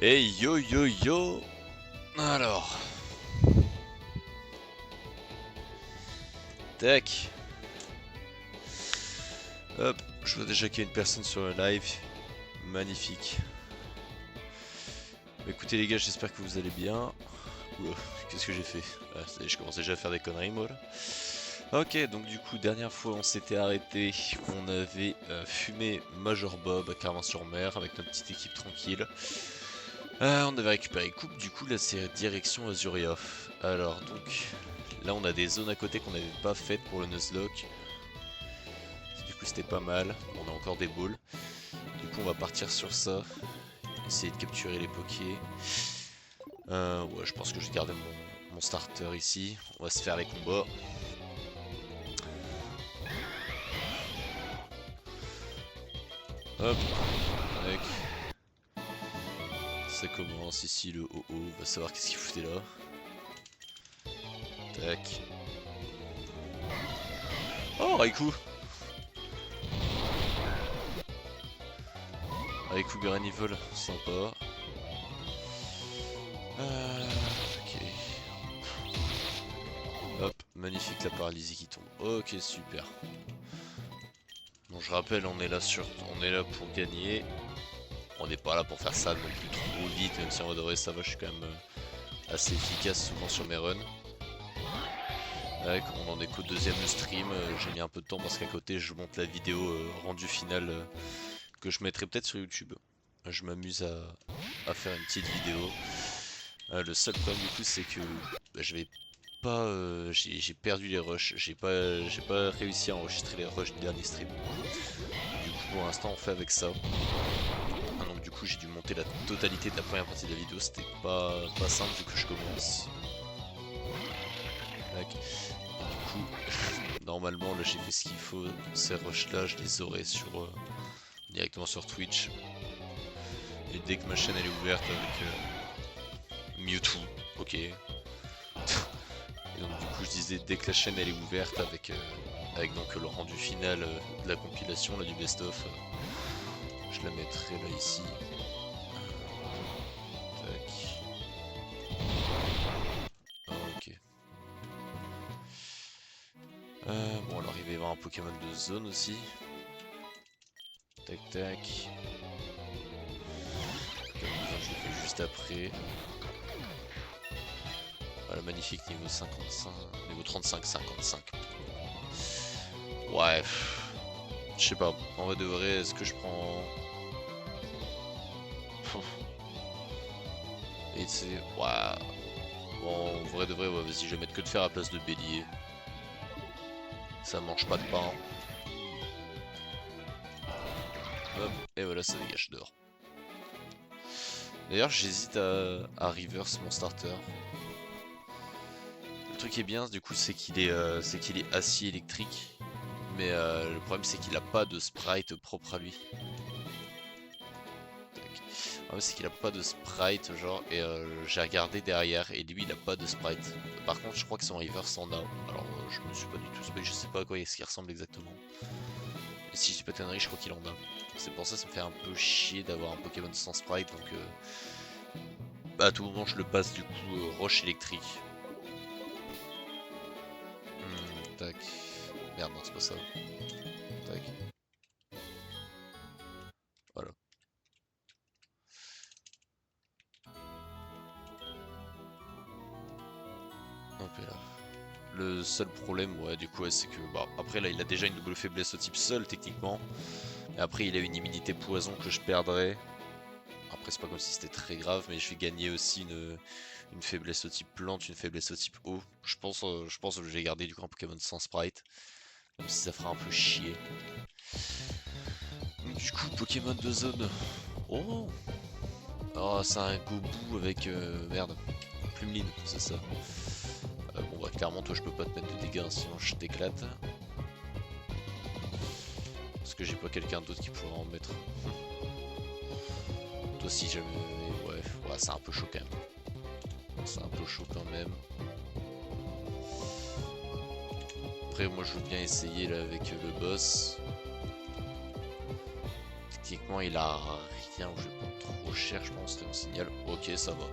Et yo yo yo. Alors, tac. Hop, je vois déjà qu'il y a une personne sur le live. Magnifique. Écoutez les gars, j'espère que vous allez bien. Oula, qu'est-ce que j'ai fait? Ah, ça y est, je commence déjà à faire des conneries moi là. Ok, donc du coup, dernière fois on s'était arrêté, on avait fumé Major Bob à Carvin-sur-Mer avec notre petite équipe tranquille. On avait récupéré coupe, du coup là c'est direction Azuria. Alors donc, là on a des zones à côté qu'on n'avait pas faites pour le Nuzlocke. Du coup c'était pas mal, on a encore des balls. Du coup on va partir sur ça, essayer de capturer les pokés. Ouais, je pense que je vais garder mon starter ici, on va se faire les combats. Hop, mec. Ça commence ici, le OO, on va savoir qu'est-ce qu'il foutait là. Tac. Oh, Raikou! Raikou Granivol, sympa. Ok. Hop, magnifique la paralysie qui tombe. Ok, super. Bon, je rappelle, on est là pour gagner. On n'est pas là pour faire ça non plus trop vite, même si en vrai ça va, je suis quand même assez efficace souvent sur mes runs. Ouais, comme on en est qu'au deuxième stream, j'ai mis un peu de temps parce qu'à côté je monte la vidéo rendue finale que je mettrai peut-être sur YouTube. Je m'amuse à faire une petite vidéo. Le seul problème du coup c'est que je vais pas, j'ai perdu les rushs, j'ai pas réussi à enregistrer les rushs du dernier stream. Du coup pour l'instant on fait avec ça. Donc du coup j'ai dû monter la totalité de la première partie de la vidéo, c'était pas simple vu que je commence. Tac. Du coup normalement là j'ai fait ce qu'il faut, ces rushs là je les aurai directement sur Twitch. Et dès que ma chaîne elle est ouverte avec Mewtwo, ok. Et donc du coup je disais dès que la chaîne elle est ouverte avec donc le rendu final de la compilation là du best of, je la mettrai là ici. Tac. Ok. Bon alors il va y avoir un Pokémon de zone aussi. Tac tac. Pokémon de zone je le fais juste après. Voilà, magnifique niveau 55, niveau 35-55. Ouais, je sais pas, en vrai de vrai, est-ce que je prends... Et c'est... Ouais... Bon, en vrai de vrai, ouais, vas-y, je vais mettre que de fer à la place de bélier. Ça mange pas de pain. Hop, et voilà, ça dégage dehors. D'ailleurs, j'hésite à reverse mon starter. Le truc qui est bien, du coup, c'est qu'il est acier électrique. Mais le problème, c'est qu'il a pas de sprite propre à lui. C'est qu'il a pas de sprite genre et j'ai regardé derrière et lui il a pas de sprite. Par contre je crois que son reverse en a. Alors je me suis pas du tout spoilé, je sais pas à quoi est-ce qu'il ressemble exactement. Et si je dis pas de conneries je crois qu'il en a. C'est pour ça que ça me fait un peu chier d'avoir un Pokémon sans sprite donc bah, à tout moment je le passe du coup roche électrique. Tac. Merde non c'est pas ça. Tac. Voilà. Hop et là. Le seul problème, ouais, du coup, ouais, c'est que, bah, après là, il a déjà une double faiblesse au type sol, techniquement. Et après, il a une immunité poison que je perdrais. Après, c'est pas comme si c'était très grave, mais je vais gagner aussi une faiblesse au type plante, une faiblesse au type eau. Je pense que je vais garder du coup un Pokémon sans sprite, même si ça fera un peu chier. Donc, du coup, Pokémon de zone. Oh, oh c'est un Gobu avec merde, Plumeline, c'est ça. Bon bah clairement toi je peux pas te mettre de dégâts hein, sinon je t'éclate. Parce que j'ai pas quelqu'un d'autre qui pourra en mettre. Toi si jamais... Ouais, ouais c'est un peu chaud quand même. C'est un peu chaud quand même. Après moi je veux bien essayer là avec le boss. Théoriquement il a rien, je vais pas trop cher je pense, c'était mon signal. Ok ça va.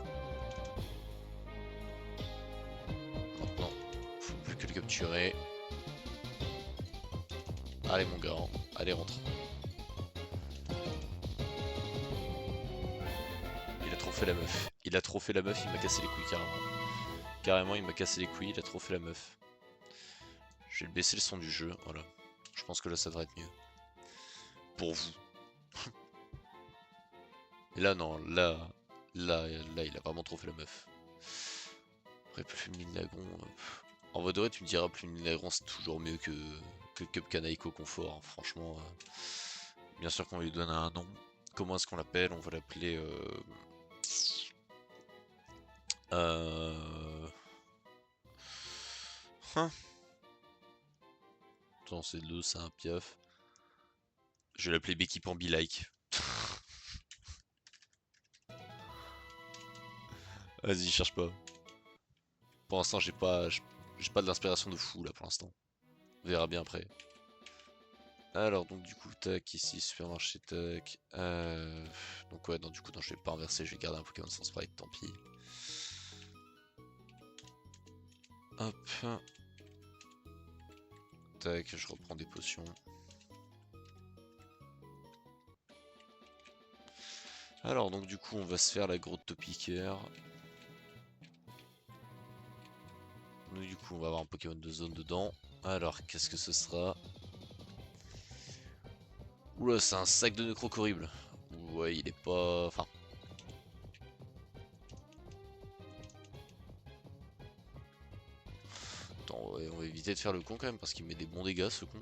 Maintenant, faut plus que le capturer. Allez mon gars, hein. Allez rentre. Il a trop fait la meuf. Il a trop fait la meuf, il m'a cassé les couilles carrément. Carrément il m'a cassé les couilles, il a trop fait la meuf. Je vais baisser le son du jeu, voilà. Je pense que là ça devrait être mieux. Pour vous. Et là non, là il a vraiment trop fait la meuf. Après Plumine Lagron... En vrai de vrai tu me diras Plumine Lagron c'est toujours mieux que Cup Canaïco Confort, hein. Franchement... Bien sûr qu'on lui donne un nom. Comment est-ce qu'on l'appelle? On va l'appeler... Hein. Attends, c'est de l'eau, c'est un piaf. Je vais l'appeler Becky Pambi Like. Vas-y, cherche pas. Pour l'instant, j'ai pas de l'inspiration de fou là pour l'instant. On verra bien après. Alors donc du coup tac ici supermarché tac. Donc ouais non du coup non je vais pas inverser, je vais garder un Pokémon sans sprite, tant pis. Hop. Tac, je reprends des potions. Alors donc du coup on va se faire la grotte Topicaire. Nous du coup on va avoir un Pokémon de zone dedans. Alors qu'est-ce que ce sera? Oula c'est un sac de nœuds horrible. Ouais il est pas... Enfin... Attends ouais, on va éviter de faire le con quand même parce qu'il met des bons dégâts ce con.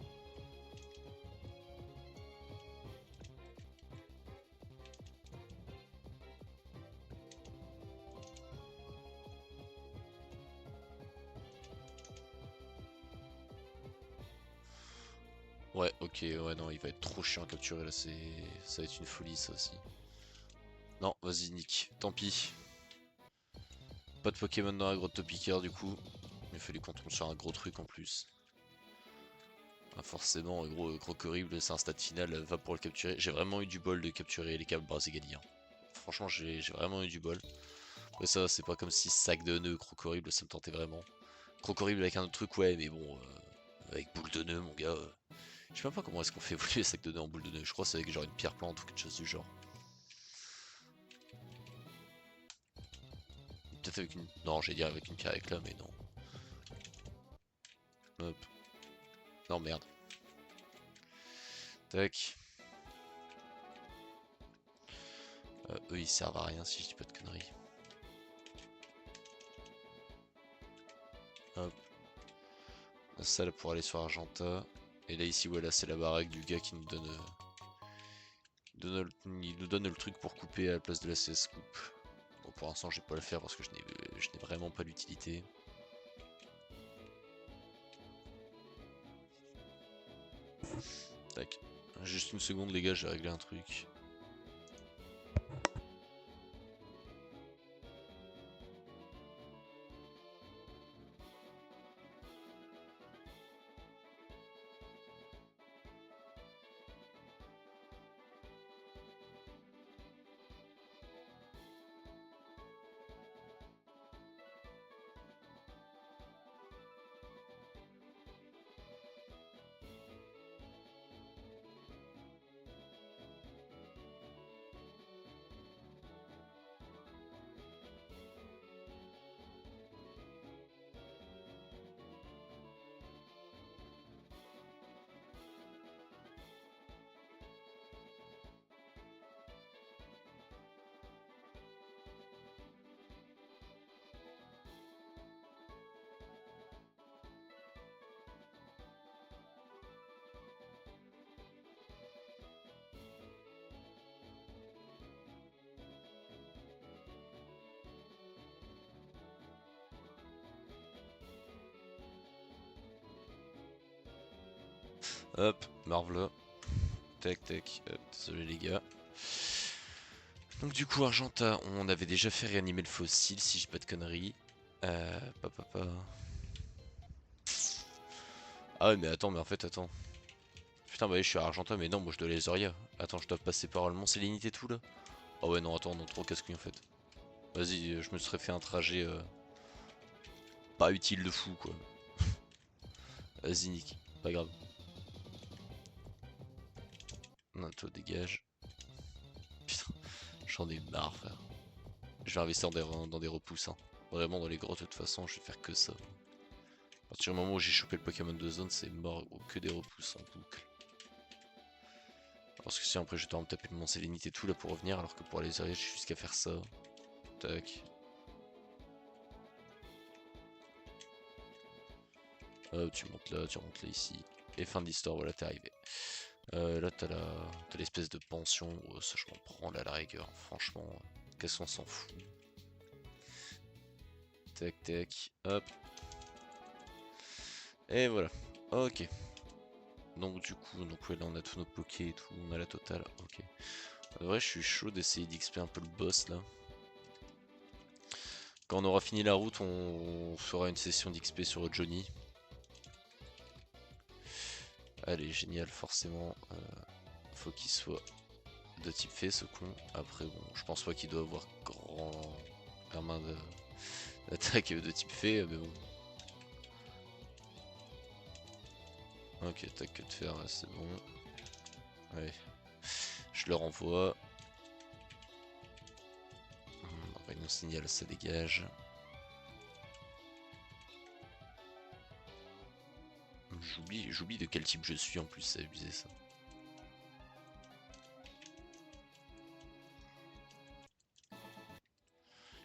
Ouais, ok, ouais, non, il va être trop chiant à capturer là, ça va être une folie ça aussi. Non, vas-y, Nick, tant pis. Pas de Pokémon dans la grotte Topicaire du coup. Il fallait qu'on tombe sur un gros truc en plus. Ah, forcément, gros horrible, c'est un stade final, va pour le capturer. J'ai vraiment eu du bol de capturer les câbles Braségali. Hein. Franchement, j'ai vraiment eu du bol. Après ça, c'est pas comme si sac de nœuds, horrible, ça me tentait vraiment. Horrible avec un autre truc, ouais, mais bon, avec boule de nœuds, mon gars. Je sais même pas comment est-ce qu'on fait évoluer sac de nœuds en boule de nœuds. Je crois que c'est avec genre une pierre plante ou quelque chose du genre. Peut-être avec une... Non, j'allais dire avec une pierre éclat, mais non. Hop. Non, merde. Tac. Eux, ils servent à rien si je dis pas de conneries. Hop. Ça, là, pour aller sur Argenta. Et là, ici, voilà, c'est la baraque du gars qui nous donne... il nous donne le truc pour couper à la place de la CS coupe. Bon, pour l'instant, je vais pas le faire parce que je n'ai vraiment pas l'utilité. Tac. Juste une seconde, les gars, j'ai réglé un truc. Hop, Marvela. Tac, tac. Désolé, les gars. Donc du coup Argenta, on avait déjà fait réanimer le fossile si j'ai pas de conneries. Papa. Ah ouais mais attends, mais en fait attends. Putain, bah oui, je suis à Argentin, mais non, moi je dois aller à Zoria. Attends, je dois passer par le Mont Sélénité tout là. Oh ouais, non, attends, non, trop casse-couille en fait. Vas-y, je me serais fait un trajet pas utile de fou quoi. Vas-y, Nick, pas grave. Non, toi, dégage. Putain, j'en ai marre, frère. Je vais investir dans des repousses, hein. Vraiment, dans les grottes, de toute façon, je vais faire que ça. À partir du moment où j'ai chopé le Pokémon de zone, c'est mort, gros, que des repousses en boucle. Parce que si après, je vais devoir me taper le Mont Sélénité et tout là pour revenir, alors que pour aller Zoria, j'ai juste qu'à faire ça. Tac. Hop, tu montes là ici. Et fin de l'histoire, voilà, t'es arrivé. Là, t'as l'espèce de pension. Oh, ça, je m'en prends là, à la rigueur. Franchement, qu'est-ce qu'on s'en fout. Tac, tac, hop. Et voilà. Ok. Donc, du coup, ouais, là, on a tous nos pokés et tout. On a la totale. Ok. En vrai, je suis chaud d'essayer d'XP un peu le boss là. Quand on aura fini la route, on fera une session d'XP sur Johnny. Allez, génial, forcément. Faut qu'il soit de type fée, ce con. Après, bon, je pense pas qu'il doit avoir grand main d'attaque de type fée, mais bon. Ok, tac que de fer, c'est bon. Allez, je le renvoie. Réunion signal, ça dégage. J'oublie de quel type je suis en plus, c'est abusé ça.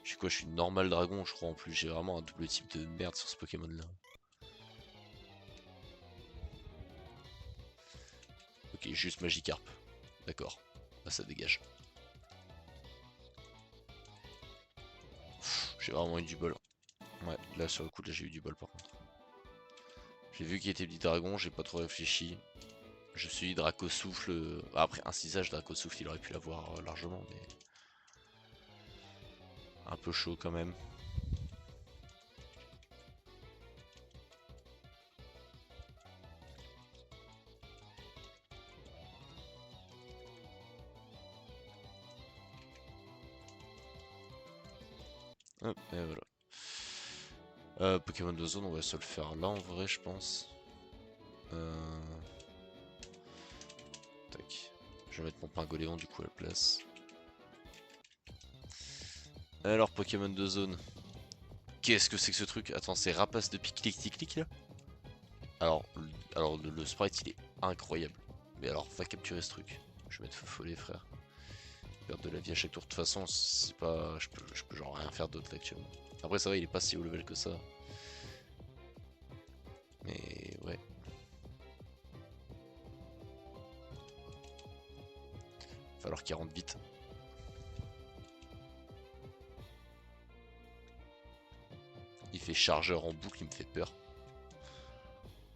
Je suis quoi? Je suis normal dragon, je crois en plus. J'ai vraiment un double type de merde sur ce Pokémon là. Ok, juste Magikarp. D'accord. Bah, ça dégage. J'ai vraiment eu du bol. Ouais, là sur le coup, là j'ai eu du bol par contre. J'ai vu qu'il était petit dragon, j'ai pas trop réfléchi. Je suis Draco Souffle. Après, un cisage Draco Souffle, il aurait pu l'avoir largement, mais. Un peu chaud quand même. Hop, et voilà. Pokémon de zone, on va se le faire là en vrai, je pense. Tac. Je vais mettre mon Pingoléon du coup à la place. Alors, Pokémon de zone. Qu'est-ce que c'est que ce truc? Attends, c'est Rapace de Piclic là? Alors, le sprite il est incroyable. Mais alors, va capturer ce truc. Je vais mettre feu follet, frère. Perdre de la vie à chaque tour. De toute façon, c'est pas. Je peux genre rien faire d'autre là actuellement. Après, ça va, il est pas si haut level que ça. Mais ouais. Va falloir qu'il rentre vite. Il fait chargeur en boucle, il me fait peur.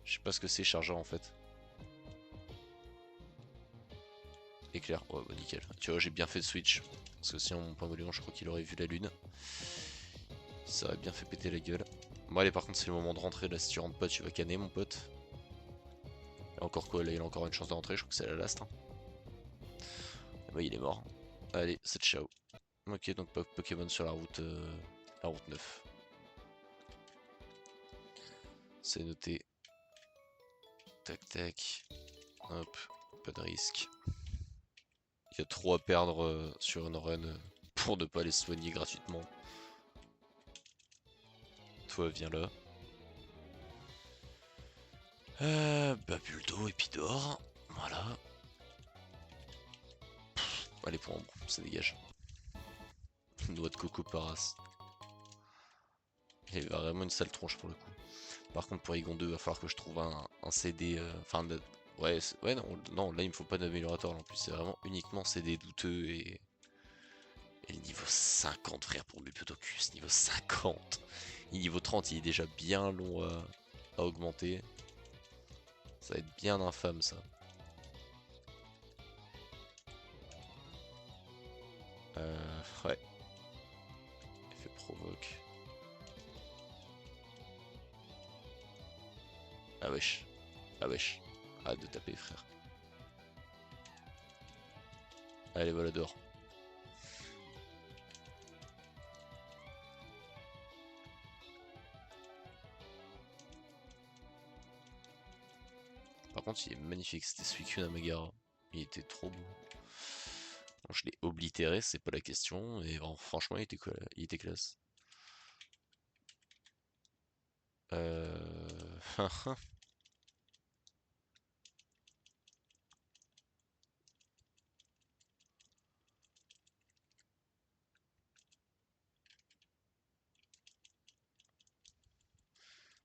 Je sais pas ce que c'est chargeur en fait. Éclair, oh bah nickel. Tu vois, j'ai bien fait de switch. Parce que sinon, mon Pangolion, je crois qu'il aurait vu la lune. Ça aurait bien fait péter la gueule. Bon, allez, par contre, c'est le moment de rentrer. Là, si tu rentres pas, tu vas canner, mon pote. Et encore quoi, là, il a encore une chance de rentrer. Je crois que c'est la last. Hein. Bah, il est mort. Allez, c'est ciao. Ok, donc Pokémon sur la route 9. C'est noté. Tac, tac. Hop, pas de risque. Il y a trop à perdre sur une run pour ne pas les soigner gratuitement. Toi, viens là. Bah, Buldo et puis dehors. Voilà. Allez, pour ombre, ça dégage. Noix de coco paras. Il a vraiment une sale tronche pour le coup. Par contre, pour Igon 2, il va falloir que je trouve un CD. Enfin, ouais, ouais non, non, là il me faut pas d'améliorateur en plus. C'est vraiment uniquement CD douteux et niveau 50, frère, pour Mupetocus. Niveau 50. Et niveau 30, il est déjà bien long à augmenter. Ça va être bien infâme ça. Ouais. Effet provoque. Ah wesh. Ah wesh. Arrête de taper frère. Allez, voilà dehors. Par contre, il est magnifique, c'était Suicune Amagara. Il était trop beau. Bon, je l'ai oblitéré, c'est pas la question, et bon, franchement, il était classe.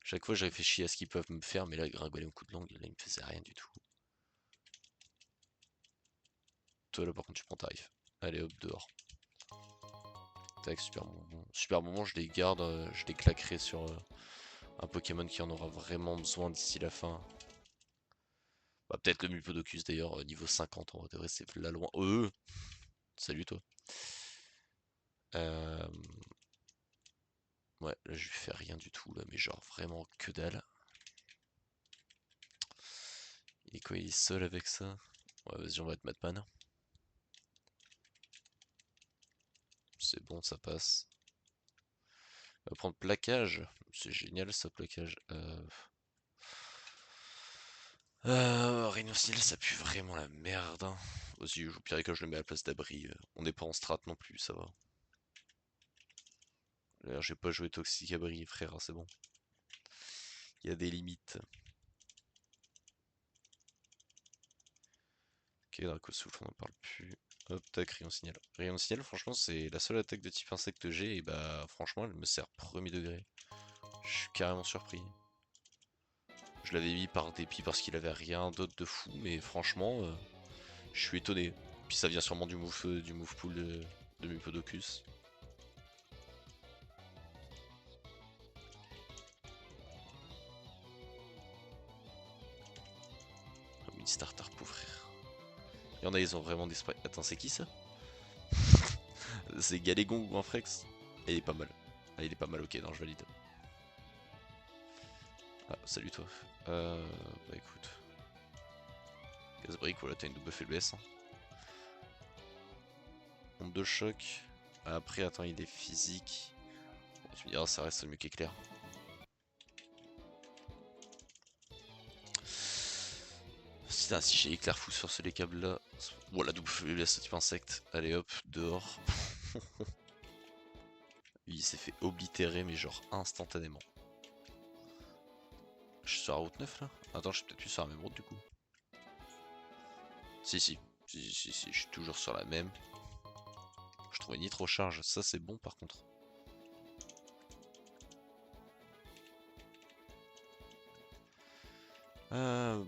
Chaque fois, je réfléchis à ce qu'ils peuvent me faire, mais là, Gringolet coup de langue, là, il me faisait rien du tout. Toi, là, par contre, tu prends tarif. Allez, hop, dehors. Tac, super bonbon. Super bonbon, je les garde, je les claquerai sur un Pokémon qui en aura vraiment besoin d'ici la fin. Bah, peut-être le Mulpodocus d'ailleurs, niveau 50, en vrai, c'est là loin. Salut toi. Euh, Ouais, là je lui fais rien du tout, là, mais genre vraiment que dalle. Il est quoi, il est seul avec ça? Ouais, vas-y, on va être Madman. C'est bon, ça passe. On va prendre plaquage. C'est génial ça, plaquage. Rhinocil, ça pue vraiment la merde, hein. Aussi, au pire des cas, je le mets à la place d'abri. On n'est pas en strat non plus, ça va. D'ailleurs, j'ai pas joué Toxic Abri, frère, c'est bon. Il y a des limites. Ok, Draco Souffle, on en parle plus. Hop, tac, Rayon Signal. Rayon Signal, franchement, c'est la seule attaque de type insecte que j'ai, et bah, franchement, elle me sert premier degré. Je suis carrément surpris. Je l'avais mis par dépit parce qu'il avait rien d'autre de fou, mais franchement, je suis étonné. Puis ça vient sûrement du move pool de Mupodocus. Oh, mini starter pour frère. Il y en a, ils ont vraiment des sprites. Attends, c'est qui ça? C'est Galégon ou Infrex? Il est pas mal. Ah, il est pas mal, ok, non, je valide. Ah, salut toi. Bah écoute. Casbrick, voilà, t'as une double faiblesse. Hein. Onde de choc. Après, attends, il est physique. Bon, tu me diras, ça reste mieux qu'éclair. Putain, si j'ai éclair fou sur les câbles là. Bon, la double faiblesse type insecte. Allez hop, dehors. Lui, il s'est fait oblitérer, mais genre instantanément. Je suis sur la route 9 là? Attends, je suis peut-être plus sur la même route du coup. Si, si. Si, je suis toujours sur la même. Je trouvais nitro charge, ça c'est bon par contre.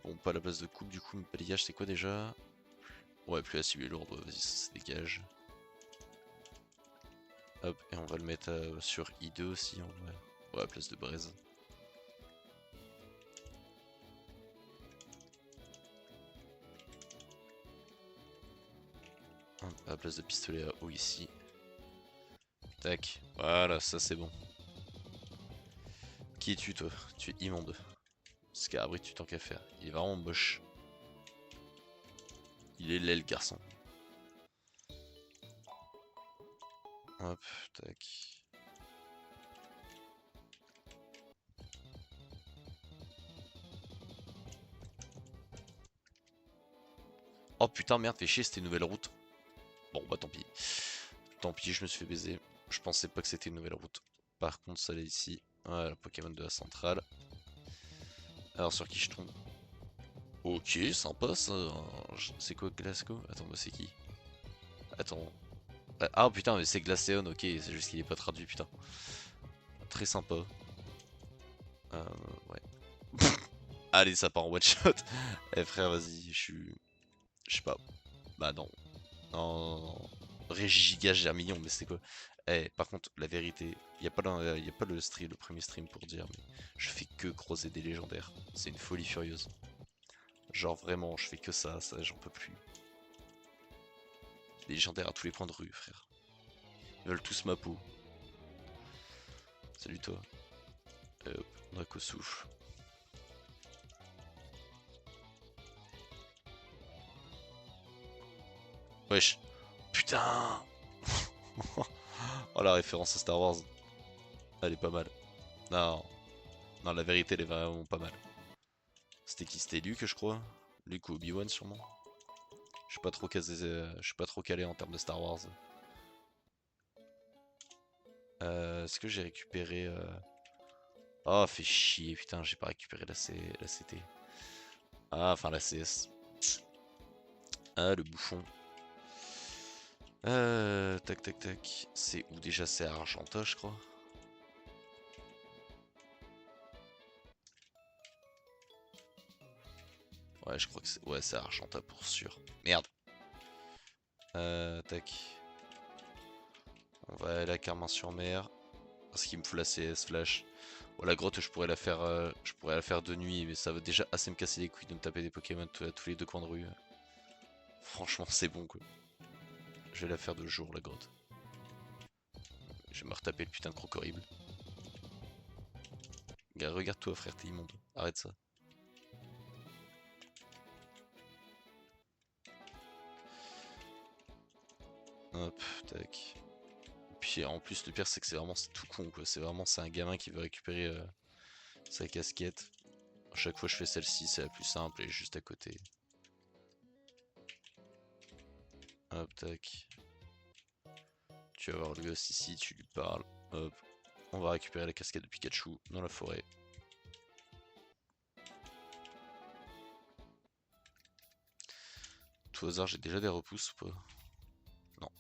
Bon, pas la base de coupe du coup, mais balayage c'est quoi déjà? Ouais, plus la cible est lourde, vas-y, ça se dégage. Hop, et on va le mettre sur I2 aussi en vrai. Ouais, à place de braise. Hop, à la place de pistolet à eau ici. Tac, voilà, ça c'est bon. Qui es-tu toi? Tu es immonde. Scarabri, tu tant qu'à faire. Il est vraiment moche. Il est laid le garçon. Hop, tac. Oh putain, merde, fais chier, c'était une nouvelle route. Bon, bah tant pis. Tant pis, je me suis fait baiser. Je pensais pas que c'était une nouvelle route. Par contre, ça là ici. Voilà, Pokémon de la centrale. Alors, sur qui je tombe? Ok, sympa ça. C'est quoi Glasgow? Attends, moi c'est qui? Attends. Ah putain, mais c'est Glaceon, ok, c'est juste qu'il est pas traduit, putain. Très sympa. Ouais. Allez, ça part en one shot. Eh frère, vas-y, je suis. Je sais pas. Bah non. Non, non, non. Régiga Germignon, mais c'est quoi? Eh, par contre, la vérité, y a pas le premier stream pour dire, mais je fais que croiser des légendaires. C'est une folie furieuse. Genre vraiment, je fais que ça j'en peux plus. Les légendaires à tous les points de rue, frère. Ils veulent tous ma peau. Salut toi. Hop, Draco souffle. Wesh. putain. Oh la référence à Star Wars, elle est pas mal. Non, non la vérité elle est vraiment pas mal. C'était qui? C'était Luke je crois. Luke ou Obi-Wan sûrement. Je suis pas trop casé, je suis pas trop calé en termes de Star Wars. Est-ce que j'ai récupéré Oh fait chier putain j'ai pas récupéré la CT. Ah enfin la CS. Ah le bouffon. Tac tac tac. C'est où déjà? C'est à Argenta je crois. Ouais je crois que c'est. Ouais c'est à Argenta pour sûr. Merde. Tac. On va aller à Carmin-sur-Mer. Parce qu'il me faut la CS flash. Bon, la grotte je pourrais la faire de nuit, mais ça va déjà assez me casser les couilles de me taper des Pokémon à tous les deux coins de rue. Franchement c'est bon quoi. Je vais la faire de jour la grotte. Je vais me retaper le putain de croc horrible. Regarde-toi frère, t'es immonde. Arrête ça. Hop, tac. Puis en plus le pire c'est que c'est tout con quoi. C'est un gamin qui veut récupérer sa casquette. À chaque fois je fais celle-ci, c'est la plus simple et juste à côté. Hop, tac. Tu vas voir le gosse ici, tu lui parles. Hop. On va récupérer la casquette de Pikachu dans la forêt. Tout hasard, j'ai déjà des repousses ou pas? Non.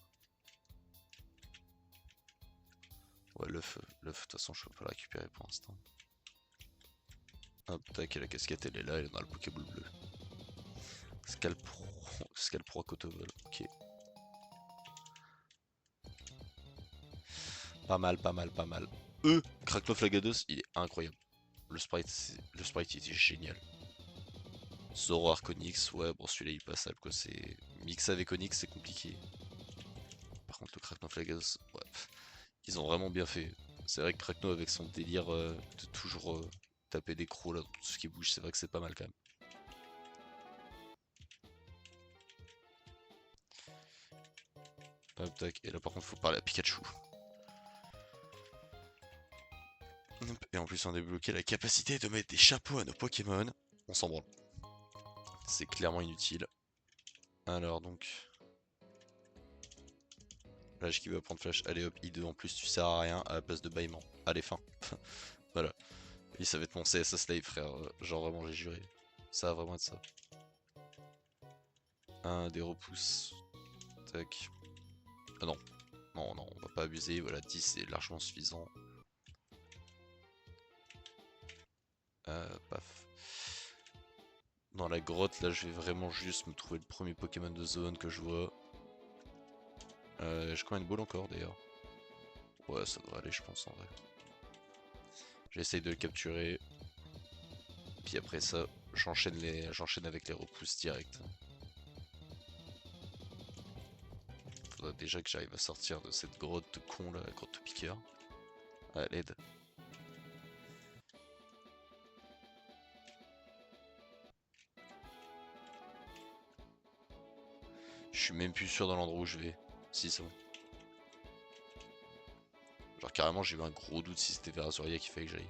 Ouais, l'œuf, de toute façon, je peux pas le récupérer pour l'instant. Hop, tac, et la casquette, elle est là, elle est dans le Pokéball bleu. Scalpro, Scalpro à Cotobol, ok. Pas mal, pas mal, pas mal. Kraknoff Lagados, il est incroyable. Le sprite il était génial. Zoro Arconix, ouais, bon celui-là il est passable quoi, c'est. Mix avec Onyx c'est compliqué. Par contre le Kraknoff Lagados, ouais, ils ont vraiment bien fait. C'est vrai que Krakno avec son délire de toujours taper des crocs là, tout ce qui bouge, c'est vrai que c'est pas mal quand même. Hop, tac. Et là par contre faut parler à Pikachu. Et en plus on a débloqué la capacité de mettre des chapeaux à nos Pokémon. On s'en branle. C'est clairement inutile. Alors donc. Flash qui veut prendre flash. Allez hop, I2 en plus tu sers à rien à la place de bâillement. Allez fin. Voilà. Oui ça va être mon CSS live frère. Genre vraiment j'ai juré. Ça va vraiment être ça. Un des repousses. Tac. Ah non. Non, non, on va pas abuser. Voilà, 10 c'est largement suffisant. Paf. Dans la grotte, là, je vais vraiment juste me trouver le premier Pokémon de zone que je vois. J'ai combien de balles encore d'ailleurs? Ouais, ça devrait aller, je pense en vrai. J'essaye de le capturer. Puis après ça, j'enchaîne avec les repousses direct. Faudrait déjà que j'arrive à sortir de cette grotte de con là, la grotte de piqueur. À l'aide. Je suis même plus sûr dans l'endroit où je vais. Si, c'est bon. Genre carrément j'ai eu un gros doute si c'était vers Azuria qu'il fallait que j'aille.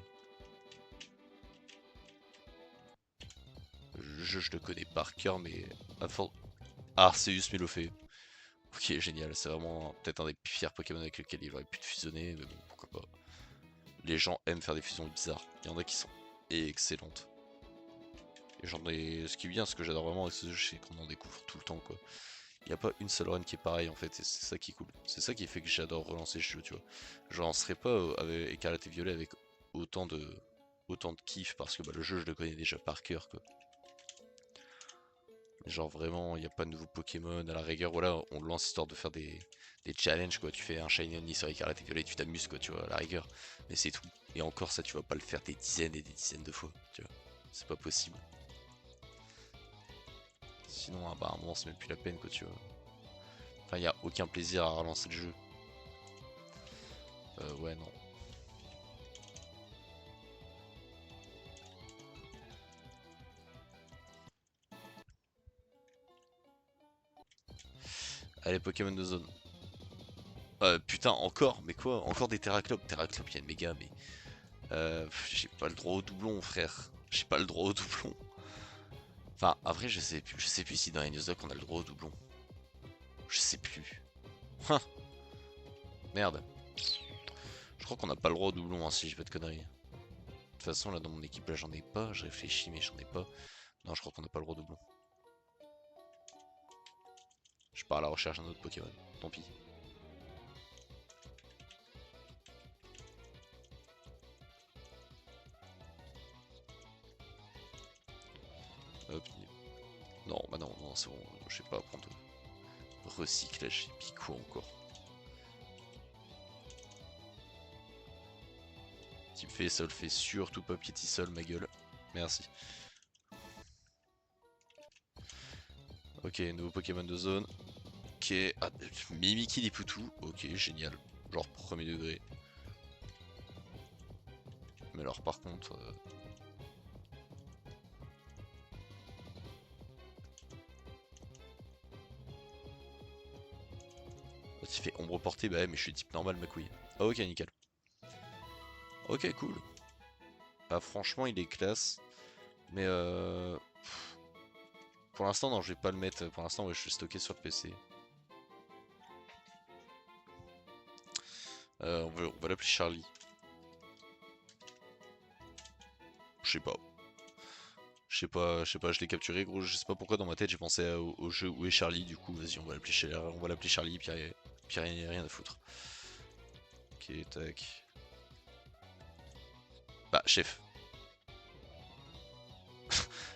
Le jeu je le connais par cœur mais à force. Arceus Mélophée. Ok génial, c'est vraiment peut-être un des pires Pokémon avec lequel il aurait pu fusionner, mais bon pourquoi pas. Les gens aiment faire des fusions bizarres, il y en a qui sont excellentes. Et j'en ai. Ce qui est bien, ce que j'adore vraiment avec ce jeu, c'est qu'on en découvre tout le temps quoi. Il n'y a pas une seule run qui est pareille en fait, et c'est ça qui est cool. C'est ça qui fait que j'adore relancer le jeu, tu vois. Je relancerai pas avec Écarlate et Violet avec autant de autant de kiff parce que bah, le jeu je le connais déjà par cœur quoi. Genre vraiment, il n'y a pas de nouveaux Pokémon, à la rigueur, voilà, on le lance histoire de faire des challenges quoi, tu fais un Shiny Only sur Écarlate et Violet, tu t'amuses quoi, tu vois, à la rigueur, mais c'est tout. Et encore ça, tu vas pas le faire des dizaines et des dizaines de fois, tu vois, c'est pas possible. Sinon, bah, à un moment, c'est même plus la peine quoi, tu vois. Enfin, il n'y a aucun plaisir à relancer le jeu. Ouais, non. Allez, Pokémon de zone. Putain, encore, mais quoi? Encore des Terraclop. Terraclop, il y a une méga, mais. J'ai pas le droit au doublon, frère. J'ai pas le droit au doublon. Enfin, après, je sais plus si dans les Nuzlocke on a le droit au doublon. Je sais plus. Hein, merde. Je crois qu'on n'a pas le droit au doublon, hein, si j'ai pas de conneries. De toute façon, là, dans mon équipe, là, j'en ai pas. Je réfléchis, mais j'en ai pas. Non, je crois qu'on n'a pas le droit au doublon. Je pars à la recherche d'un autre Pokémon. Tant pis. Hop. Non, bah non, non, c'est bon. Je sais pas prendre recyclage. Et puis quoi encore? Type fait, ça le fait surtout pas Piétisol, ma gueule. Merci. Ok, nouveau Pokémon de zone. Ok, ah, Mimikyu Poutou. Ok, génial. Genre premier degré. Mais alors par contre... il fait ombre portée, bah ouais, mais je suis type normal ma couille. Ah, ok, nickel. Ok, cool. Bah franchement il est classe. Mais pour l'instant non, je vais pas le mettre. Pour l'instant ouais, je suis stocké sur le PC. On va l'appeler Charlie. Je sais pas. Je l'ai capturé gros, je sais pas pourquoi dans ma tête j'ai pensé au jeu où est Charlie, du coup vas-y on va l'appeler Charlie, puis rien à foutre. Ok, tac. Bah chef.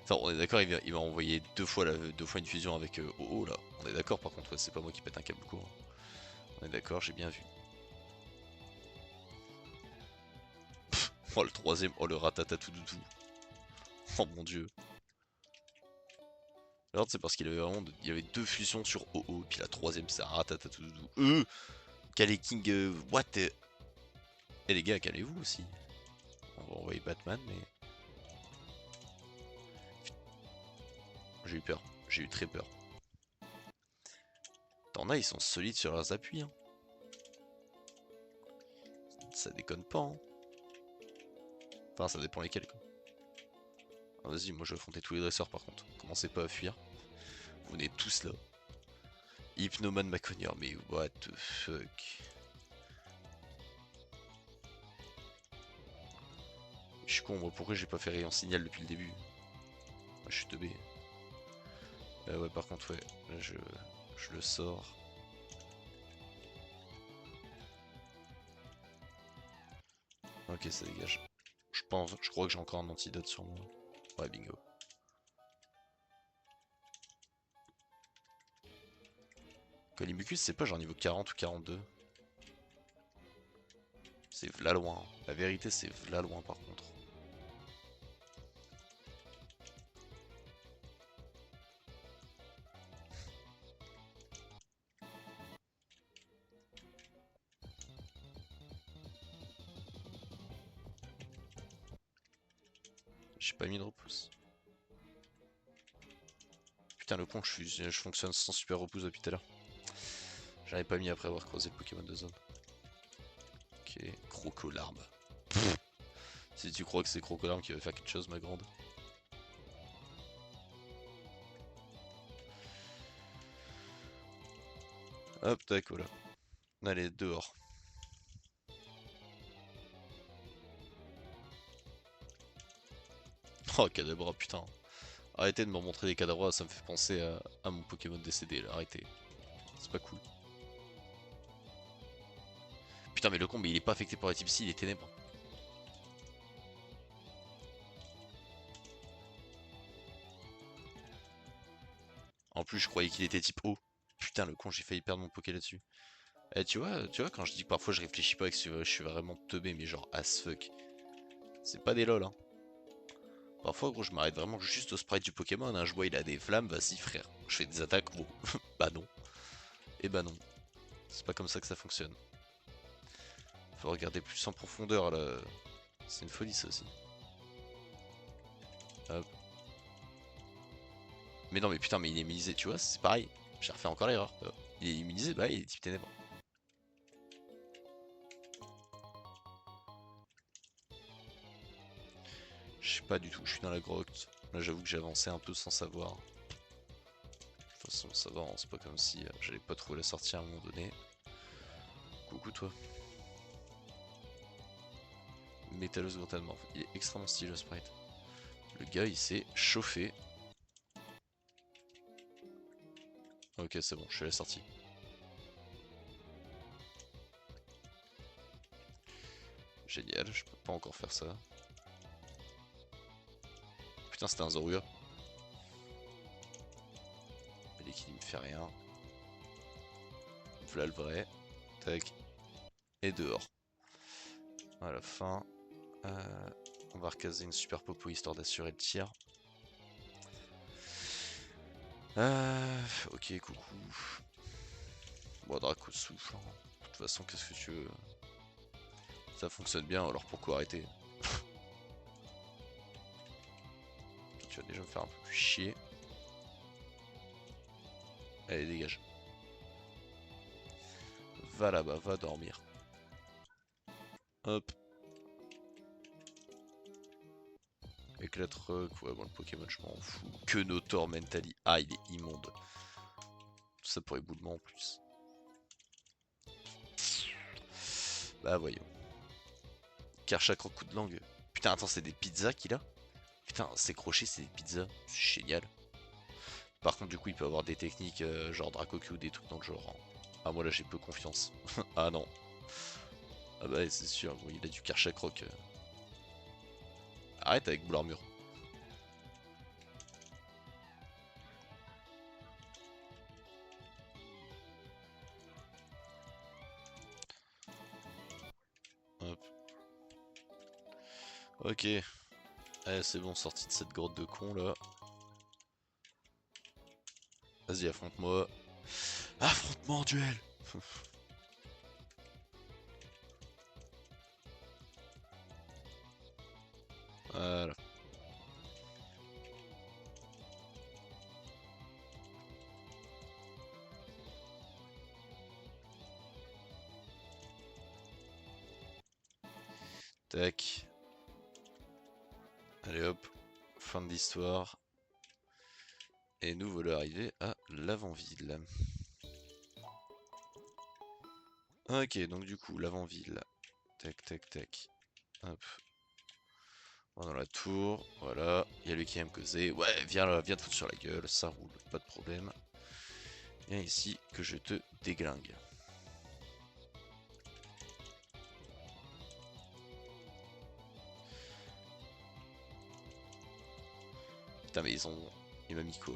Attends, on est d'accord, il va envoyer deux fois une fusion avec OO là. On est d'accord par contre, ouais, c'est pas moi qui pète un câble court. On est d'accord, j'ai bien vu. Oh le troisième, oh le ratatatoudoutou. Oh mon dieu. Alors c'est parce qu'il avait vraiment, il y avait deux fusions sur OO, puis la troisième c'est un ratatatoudou. King, what Eh les gars, calmez-vous aussi. On va envoyer Batman, mais... J'ai eu peur, j'ai eu très peur. T'en as, ils sont solides sur leurs appuis. Hein. Ça déconne pas. Hein. Enfin, ça dépend lesquels. Quoi. Ah, vas-y, moi je vais affronter tous les dresseurs par contre. Commencez pas à fuir. Vous venez tous là. Hypnoman Maconier, mais what the fuck. Je suis con, moi pourquoi j'ai pas fait rayon signal depuis le début. Ah, je suis teubé. Ouais, par contre, ouais, là je le sors. Ok, ça dégage. Je crois que j'ai encore un antidote sur moi. Ouais, bingo. Colimucus, c'est pas genre niveau 40 ou 42. C'est v'là loin. La vérité, c'est v'là loin par contre. J'ai pas mis de repousse. Putain, le con, je fonctionne sans super repousse depuis tout à l'heure. J'en avais pas mis après avoir croisé le Pokémon de zone. Ok, Crocolarme. Si tu crois que c'est Crocolarme qui va faire quelque chose, ma grande. Hop, tac, voilà. Allez, dehors. Oh, Kadabra, putain. Arrêtez de me montrer des Kadabra, ça me fait penser à mon Pokémon décédé, là. Arrêtez. C'est pas cool. Putain, mais le con, mais il est pas affecté par les types il est ténèbres. En plus, je croyais qu'il était type O. Putain, le con, j'ai failli perdre mon Poké là-dessus. Eh, tu vois, quand je dis que parfois je réfléchis pas et que je suis vraiment teubé, mais genre as fuck. C'est pas des lol, hein. Parfois, gros, je m'arrête vraiment juste au sprite du Pokémon. Hein. Je vois, il a des flammes, vas-y, frère. Je fais des attaques, gros. Bah non. Et bah non. C'est pas comme ça que ça fonctionne. Faut regarder plus en profondeur, là. C'est une folie, ça aussi. Hop. Mais non, mais putain, mais il est misé, tu vois, c'est pareil. J'ai refait encore l'erreur. Il est immunisé, bah il est type ténèbres. Je sais pas du tout, je suis dans la grotte. Là j'avoue que j'ai avancé un peu sans savoir. De toute façon ça va, c'est pas comme si j'allais pas trouver la sortie à un moment donné. Coucou toi. Métallos Grotanmorph, il est extrêmement stylé le sprite. Le gars il s'est chauffé. Ok c'est bon, je suis à la sortie. Génial, je peux pas encore faire ça. Putain c'était un Zorua. Mais qui me fait rien. Voilà le vrai. Tac. Et dehors. À la fin. On va recaser une super popo histoire d'assurer le tir. Ok, coucou. Bon, Draco souffle. De toute façon, qu'est-ce que tu veux? Ça fonctionne bien, alors pourquoi arrêter? Tu vas déjà me faire un peu plus chier. Allez, dégage. Va là-bas, va dormir. Hop. Éclate rock, ouais, bon, le Pokémon, je m'en fous. Que Notor Mentally. Ah, il est immonde. Tout ça pour éboulement en plus. Bah, voyons. Karchak coup de langue. Putain, attends, c'est des pizzas qu'il a? Putain, ces crochets, c'est des pizzas. C'est génial. Par contre, du coup, il peut avoir des techniques genre Dracoque ou des trucs dans le genre. Hein. Ah, moi là, j'ai peu confiance. Ah non. Ah bah, c'est sûr, bon, il a du Karchak Rock. Arrête avec Boule-Armure. Hop. Ok. Allez, c'est bon, sorti de cette grotte de con là. Vas-y, affronte-moi. Affronte-moi en duel. Voilà. Tac. Allez hop. Fin de l'histoire. Et nous voilà arrivés à l'avant-ville. Ok, donc du coup, l'avant-ville. Tac, tac, tac. Hop. On va dans la tour, voilà. Il y a lui qui aime causer. Ouais, viens là, viens te foutre sur la gueule, ça roule, pas de problème. Viens ici que je te déglingue. Putain, mais ils ont. Il m'a mis quoi?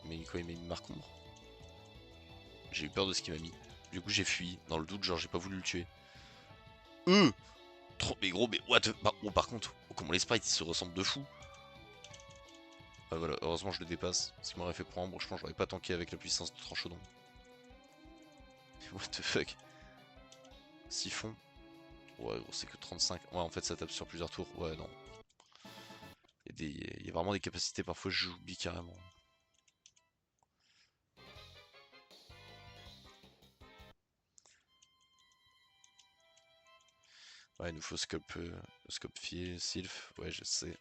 Il m'a mis quoi? Il m'a mis Marcombre. J'ai eu peur de ce qu'il m'a mis. Du coup, j'ai fui. Dans le doute, genre, j'ai pas voulu le tuer. Trop, mais gros, mais what? Bah, oh, par contre, oh, comment les sprites ils se ressemblent de fou. Ah voilà, heureusement je le dépasse. Ce qui m'aurait fait prendre, bon, je pense que j'aurais pas tanké avec la puissance de Tranchodon. What the fuck? Siphon. Ouais, gros, c'est que 35. Ouais, en fait, ça tape sur plusieurs tours. Ouais, non. Il y a vraiment des capacités, parfois j'oublie carrément. Ouais, il nous faut scope Sylph, ouais, je sais.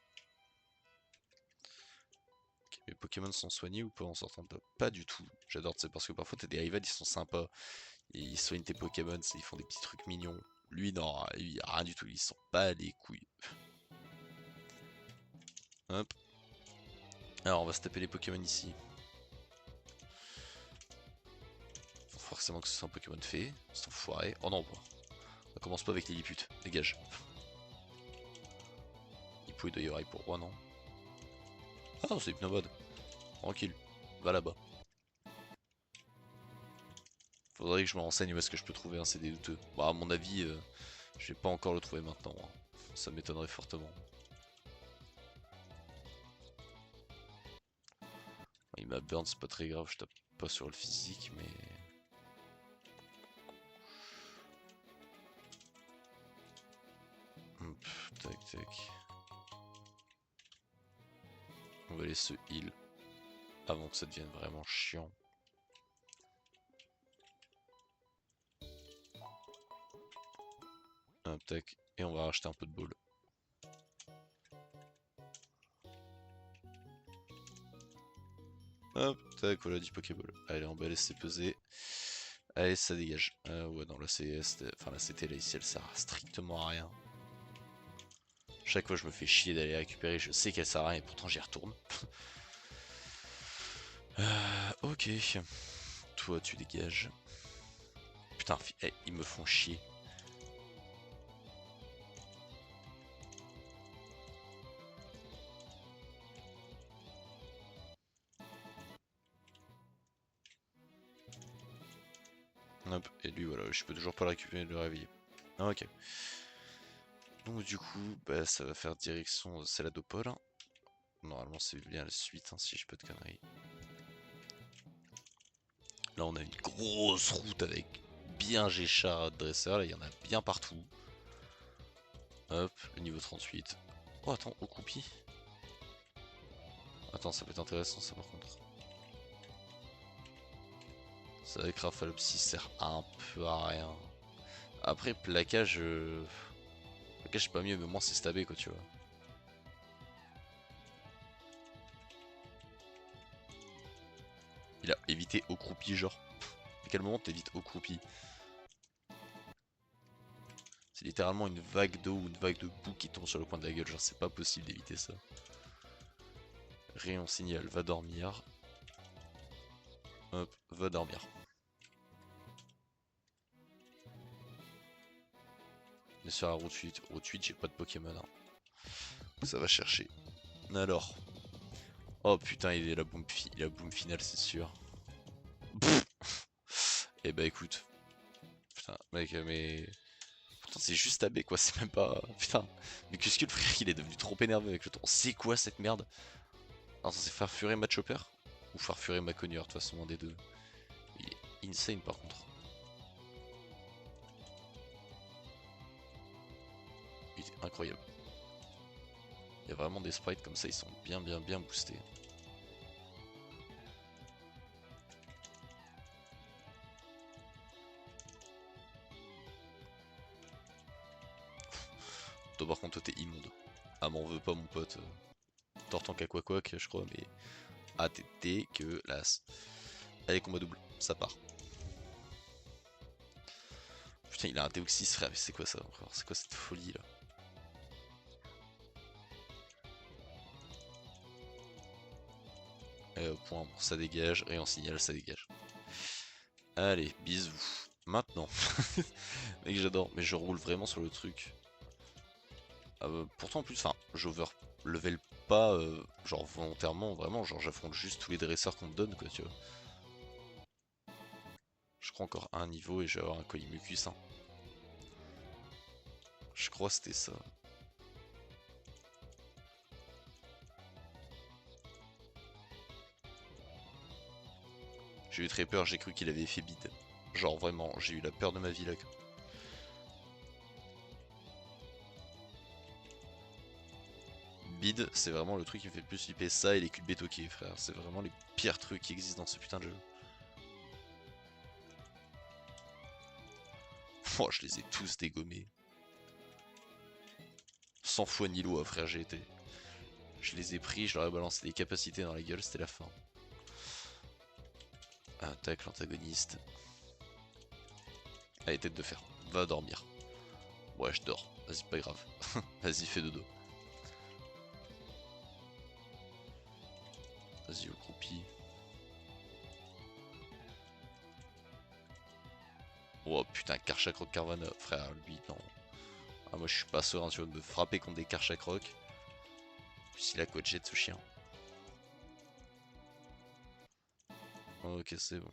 Ok, mes Pokémon sont soignés ou pas en sortant de top? Pas du tout. J'adore, c'est parce que parfois t'as des rivals, ils sont sympas. Et ils soignent tes Pokémon, ils font des petits trucs mignons. Lui, non, lui, rien du tout, ils sont pas les couilles. Hop. Alors, on va se taper les Pokémon ici. Faut forcément que ce soit un Pokémon fait, c'est enfoiré. Oh non, on commence pas avec Lilliput, dégage. Il doit y avoir pour roi, non? Ah non, c'est Hypnobot. Tranquille, va là-bas. Faudrait que je me renseigne où est-ce que je peux trouver un CD douteux. Bah, à mon avis, je vais pas encore le trouver maintenant. Hein. Ça m'étonnerait fortement. Il m'a burn, c'est pas très grave, je tape pas sur le physique, mais. Hop, tac tac. On va laisser ce heal avant que ça devienne vraiment chiant. Hop, tac. Et on va racheter un peu de ball. Hop, tac, voilà du Pokéball. Allez, on va laisser peser. Allez, ça dégage. Ouais, non, la CS, enfin la CT là ici, elle sert strictement à rien. Chaque fois, je me fais chier d'aller récupérer. Je sais qu'elle sert à rien et pourtant j'y retourne. Ok. Toi, tu dégages. Putain, ils me font chier. Hop, et lui, voilà, je peux toujours pas le récupérer, le réveiller. Ah, ok. Donc, du coup, bah, ça va faire direction Céladopole. Normalement, c'est bien la suite, hein, si j'ai pas de conneries. Là, on a une grosse route avec bien Géchard dresseur. Là, il y en a bien partout. Hop, le niveau 38. Oh, attends, Okupi. Attends, ça peut être intéressant, ça, par contre. C'est vrai que Rafalopsis sert un peu à rien. Après, plaquage... Plaquage, c'est pas mieux, mais au moins, c'est stabé, quoi, tu vois. Il a évité Okroupi, genre. À quel moment t'évites Okroupi? C'est littéralement une vague d'eau ou une vague de boue qui tombe sur le coin de la gueule, genre c'est pas possible d'éviter ça. Rayon signal, va dormir. Hop, va dormir. On est sur la route 8. Route 8, j'ai pas de Pokémon. Hein. Ça va chercher. Alors. Oh putain, il est la boom finale, c'est sûr. Et bah écoute. Putain, mec, mais. Pourtant, c'est juste AB quoi, c'est même pas. Putain. Mais qu'est-ce que le frère, il est devenu trop énervé avec le temps. C'est quoi cette merde? Alors, c'est Farfuret Matchopper? Ou Farfuret Maconier, de toute façon, un des deux. Il est insane par contre. Il est incroyable. Il y a vraiment des sprites comme ça, ils sont bien boostés. Toi par contre, toi t'es immonde. Ah m'en veux pas mon pote. Tortank Aquaquac, je crois, mais... Ah t'es dégueulasse. Allez, combat double, ça part. Putain, il a un Deoxys, frère, mais c'est quoi ça encore? C'est quoi cette folie là? Point, bon, ça dégage, et en signal, ça dégage. Allez, bisous. Maintenant. Mec, j'adore, mais je roule vraiment sur le truc. Pourtant, en plus, enfin, j'overlevel pas, genre volontairement, vraiment, genre j'affronte juste tous les dresseurs qu'on me donne, quoi, tu vois. Je crois encore un niveau et je vais avoir un Colimucus, hein. Je crois que c'était ça. J'ai eu très peur, j'ai cru qu'il avait fait bide. Genre vraiment, j'ai eu la peur de ma vie là. Bide, c'est vraiment le truc qui me fait le plus flipper. Ça et les cubes bétoqués, frère. C'est vraiment les pires trucs qui existent dans ce putain de jeu. Oh, je les ai tous dégommés. Sans foi ni loi, frère, j'ai été. Je les ai pris, je leur ai balancé des capacités dans la gueule, c'était la fin. Attaque l'antagoniste. Allez, tête de fer, va dormir. Ouais, je dors, vas-y, pas grave. Vas-y, fais dodo. Vas-y, au croupi. Oh putain, Karchakroc Carvana, frère, lui, non. Ah, moi je suis pas serein, tu vas me frapper contre des Karchakroc. Puis il a quoi de jet ce chien. Oh, ok, c'est bon.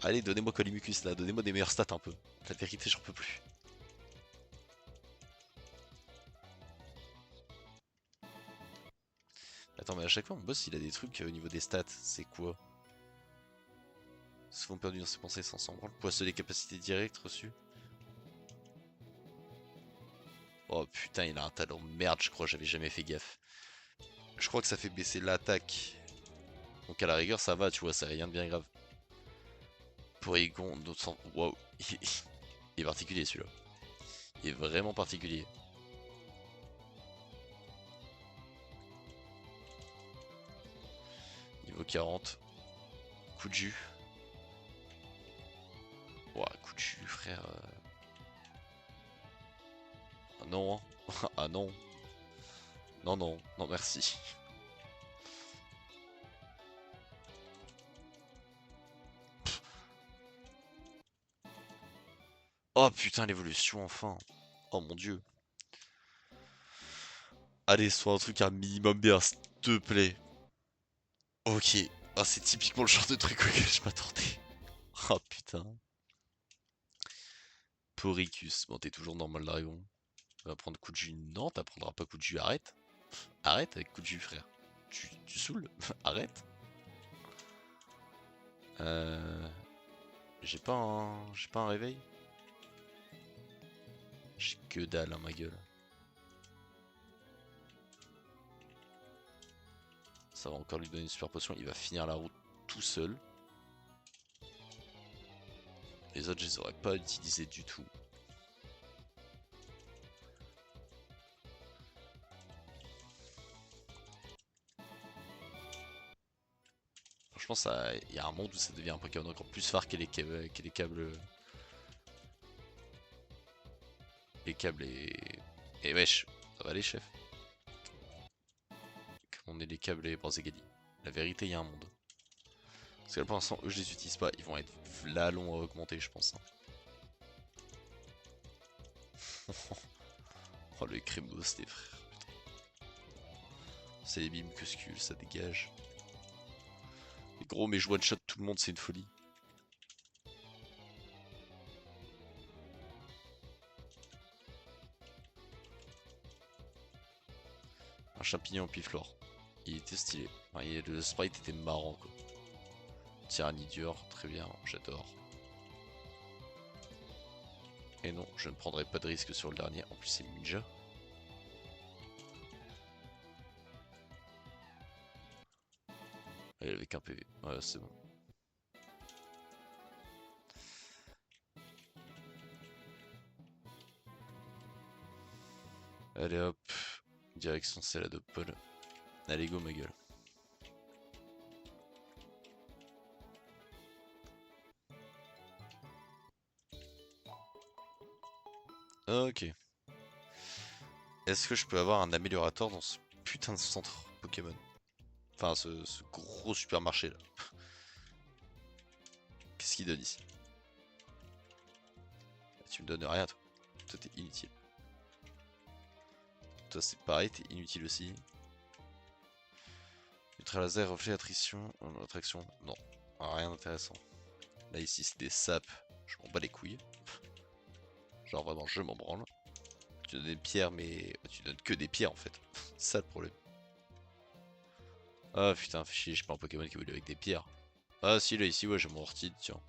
Allez, donnez-moi Colimucus là, donnez-moi des meilleures stats un peu. La vérité, j'en peux plus. Attends, mais à chaque fois, mon boss il a des trucs au niveau des stats. C'est quoi? Souvent perdu dans ses pensées sans s'en branler. Poisson les capacités directes reçues. Oh putain, il a un talent merde, je crois, j'avais jamais fait gaffe. Je crois que ça fait baisser l'attaque. Donc à la rigueur, ça va, tu vois, c'est rien de bien grave. Porygon, d'autres sens. Waouh, il est particulier celui-là. Il est vraiment particulier. Niveau 40. Coup de jus. Ouah, coup de jus, frère. Ah non, hein. Ah non. Non, non, non, merci. Oh putain, l'évolution, enfin. Oh mon dieu. Allez, soit un truc un minimum bien, s'il te plaît. Ok. Ah, c'est typiquement le genre de truc auquel je m'attendais. Oh putain. Poricus. Bon, t'es toujours normal dragon. Tu vas prendre coup de jus. Non, t'apprendras pas coup de jus. Arrête. Arrête avec coup de jus, frère. Tu saoules. Arrête. Euh... J'ai pas un réveil. J'ai que dalle, hein, ma gueule. Ça va encore lui donner une super potion. Il va finir la route tout seul. Les autres, je les aurais pas utilisés du tout. Franchement, ça, il y a un monde où ça devient un Pokémon encore plus phare que les câbles, et wesh, ça va les chefs. On est les câbles et les Bronzegali. La vérité, il y a un monde. Parce que là, pour l'instant, eux, je les utilise pas. Ils vont être là longs à augmenter, je pense. Hein. Oh, le crémos, les frères. C'est les bimes que skull, ça dégage. Mais gros, mais je one-shot tout le monde, c'est une folie. Un champignon piflore. Il était stylé. Enfin, le sprite était marrant, quoi. Tyrannidior, très bien, j'adore. Et non, je ne prendrai pas de risque sur le dernier. En plus, c'est ninja. Et avec un PV. Ouais, c'est bon. Allez hop. Direction Céladopole. Allez go ma gueule. Ok. Est-ce que je peux avoir un améliorateur dans ce putain de centre Pokémon? Enfin, ce gros supermarché là. Qu'est-ce qu'il donne ici? Tu me donnes rien, toi. Toi, t'es inutile. Toi, c'est pareil, t'es inutile aussi. Ultra laser, reflet, attraction. Non, rien d'intéressant. Là, ici, c'est des sapes. Je m'en bats les couilles. Genre, vraiment, je m'en branle. Tu donnes des pierres, mais tu donnes que des pierres en fait. C'est ça le problème. Ah putain, fais chier, j'ai pas un Pokémon qui évolue avec des pierres. Ah si, là, ici, ouais, j'ai mon Orchid, tiens.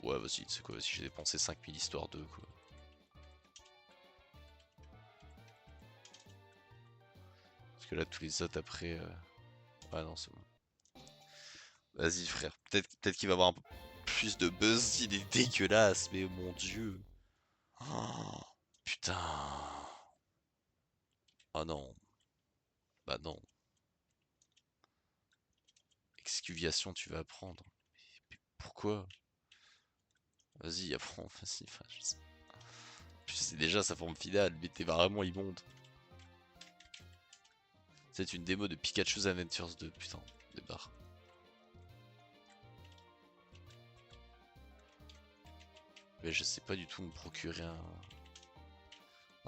Ouais, vas-y, tu sais quoi, vas-y, j'ai dépensé 5000 histoire de quoi. Parce que là, tous les autres après. Ah non, c'est bon. Vas-y, frère. Peut-être qu'il va avoir un peu plus de buzz. Il est dégueulasse, mais mon dieu. Oh, putain. Ah non. Bah non. Excuviation, tu vas apprendre. Mais pourquoi? Vas-y, apprends. Vas-y, enfin, je sais déjà sa forme finale, mais t'es vraiment immonde. C'est une démo de Pikachu's Adventures 2, putain, de barre. Mais je sais pas du tout me procurer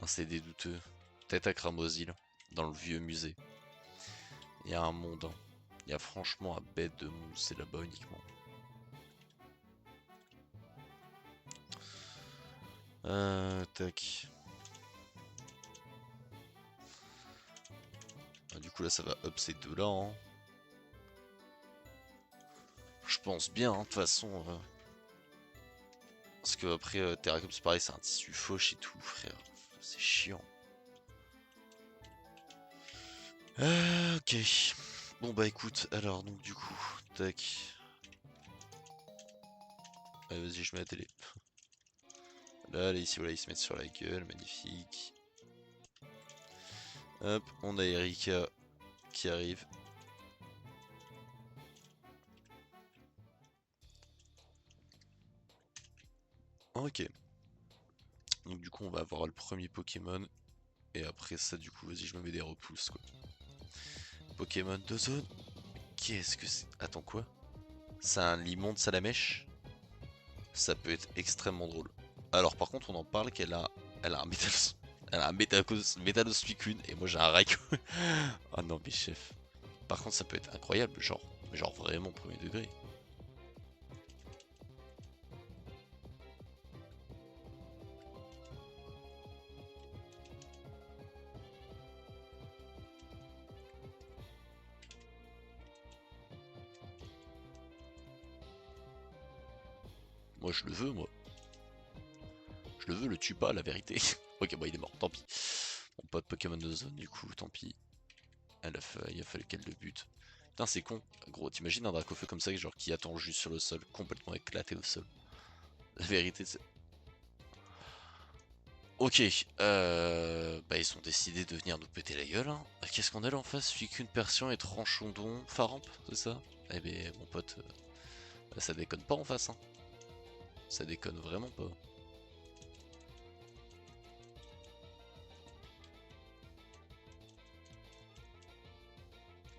un CD douteux. Peut-être à Cramoisil, dans le vieux musée. Il y a un monde. Hein. Il y a franchement un bête de mousse, c'est là-bas uniquement. Tac. Ah, du coup là ça va up ces deux là. Hein. Je pense bien, hein, de toute façon. Parce que après Terracom c'est pareil, c'est un tissu fauche et tout, frère. C'est chiant. Ok. Bon bah écoute, alors donc du coup, tac. Allez, vas-y, je mets la télé. Là, ici, voilà, ils se mettent sur la gueule, magnifique. Hop, on a Erika qui arrive. Ok. Donc du coup, on va avoir le premier Pokémon. Et après ça, du coup, vas-y, je me mets des repousses, quoi. Pokémon de zone. Qu'est-ce que c'est? Attends, quoi? C'est un limon de Salamèche? Ça peut être extrêmement drôle. Alors par contre on en parle qu'elle a elle a un Métalos. Elle a un Métalos Suicune et moi j'ai un Raikou. Oh non mais chef. Par contre ça peut être incroyable, genre vraiment premier degré. Moi je le veux moi. Je le veux, le tue pas la vérité. Ok bah il est mort, tant pis. Mon pote Pokémon de zone du coup, tant pis. Il a fallu qu'elle le bute. Putain c'est con, gros, t'imagines un Dracofeu comme ça genre qui attend juste sur le sol, complètement éclaté au sol. La vérité c'est... Ok, bah ils ont décidé de venir nous péter la gueule. Hein. Qu'est-ce qu'on a là en face? Suicune, Persian et Tranchondon, Faramp, c'est ça? Eh ben mon pote, ça déconne pas en face. Hein. Ça déconne vraiment pas.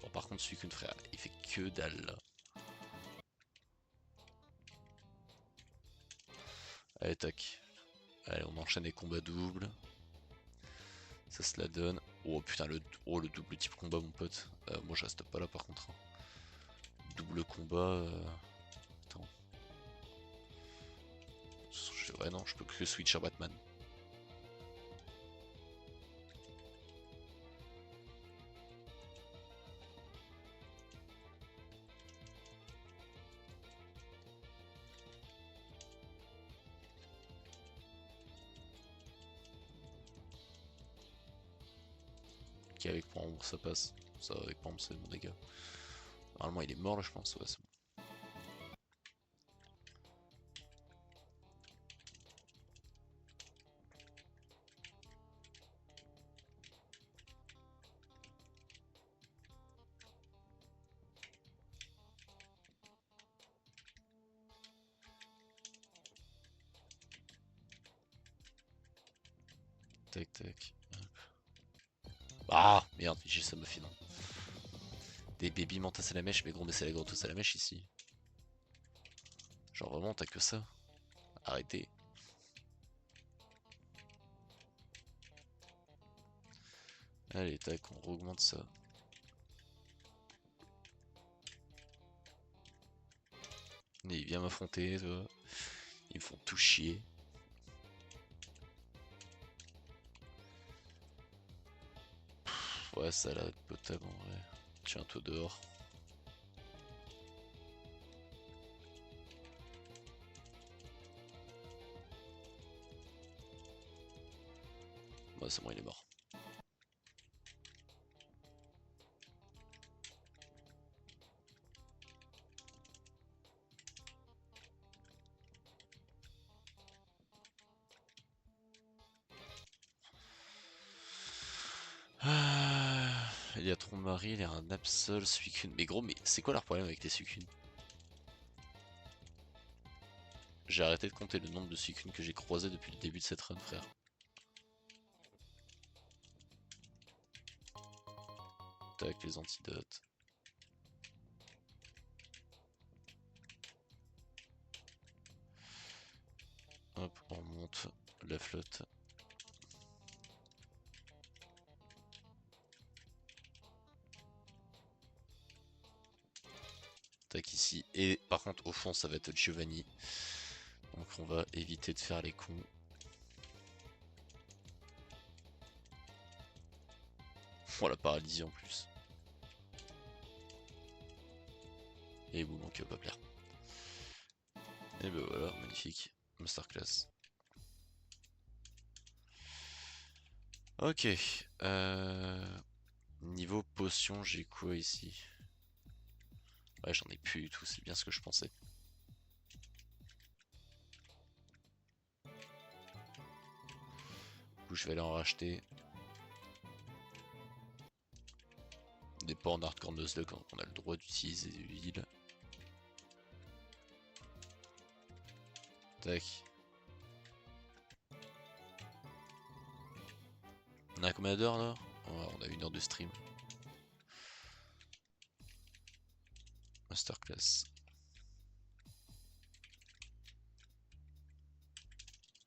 Bon par contre Suicune frère, il fait que dalle là. Allez tac. Allez on enchaîne les combats doubles. Ça se la donne. Oh putain le double type combat mon pote. Moi je reste pas là par contre. Hein. Double combat. Attends. Ouais non, je peux que switcher Batman. Ok avec point ombre ça passe. Ça avec point ombre c'est mon dégât. Normalement il est mort là je pense, ouais c'est bon. Tac tac. Ah merde, j'ai ça me fait non. Des baby mentas à la mèche, mais gros mais c'est la grottos à la mèche ici. Genre vraiment t'as que ça. Arrêtez. Allez tac, on augmente ça. Et il vient m'affronter, toi. Ils me font tout chier. Ouais ça a l'air d'être potable en vrai. Tiens-toi dehors. Ouais c'est bon il est mort. Ah, il y a Tronc-Marie, il y a un Absol, Suicune. Mais gros, mais c'est quoi leur problème avec les Suicunes? J'ai arrêté de compter le nombre de Suicunes que j'ai croisé depuis le début de cette run, frère. Tac, les antidotes. Hop, on monte la flotte. Tac ici. Et par contre, au fond, ça va être Giovanni. Donc on va éviter de faire les cons. Oh la paralysie en plus. Et boum, donc pas plaire. Et ben voilà, magnifique. Masterclass. Ok. Niveau potion, j'ai quoi ici? Ouais, j'en ai plus du tout, c'est bien ce que je pensais. Du coup, je vais aller en racheter. On n'est pas en hardcore Nuzlocke, donc on a le droit d'utiliser des villes. Tac. On a combien d'heures là? Oh, on a 1 heure de stream. Masterclass.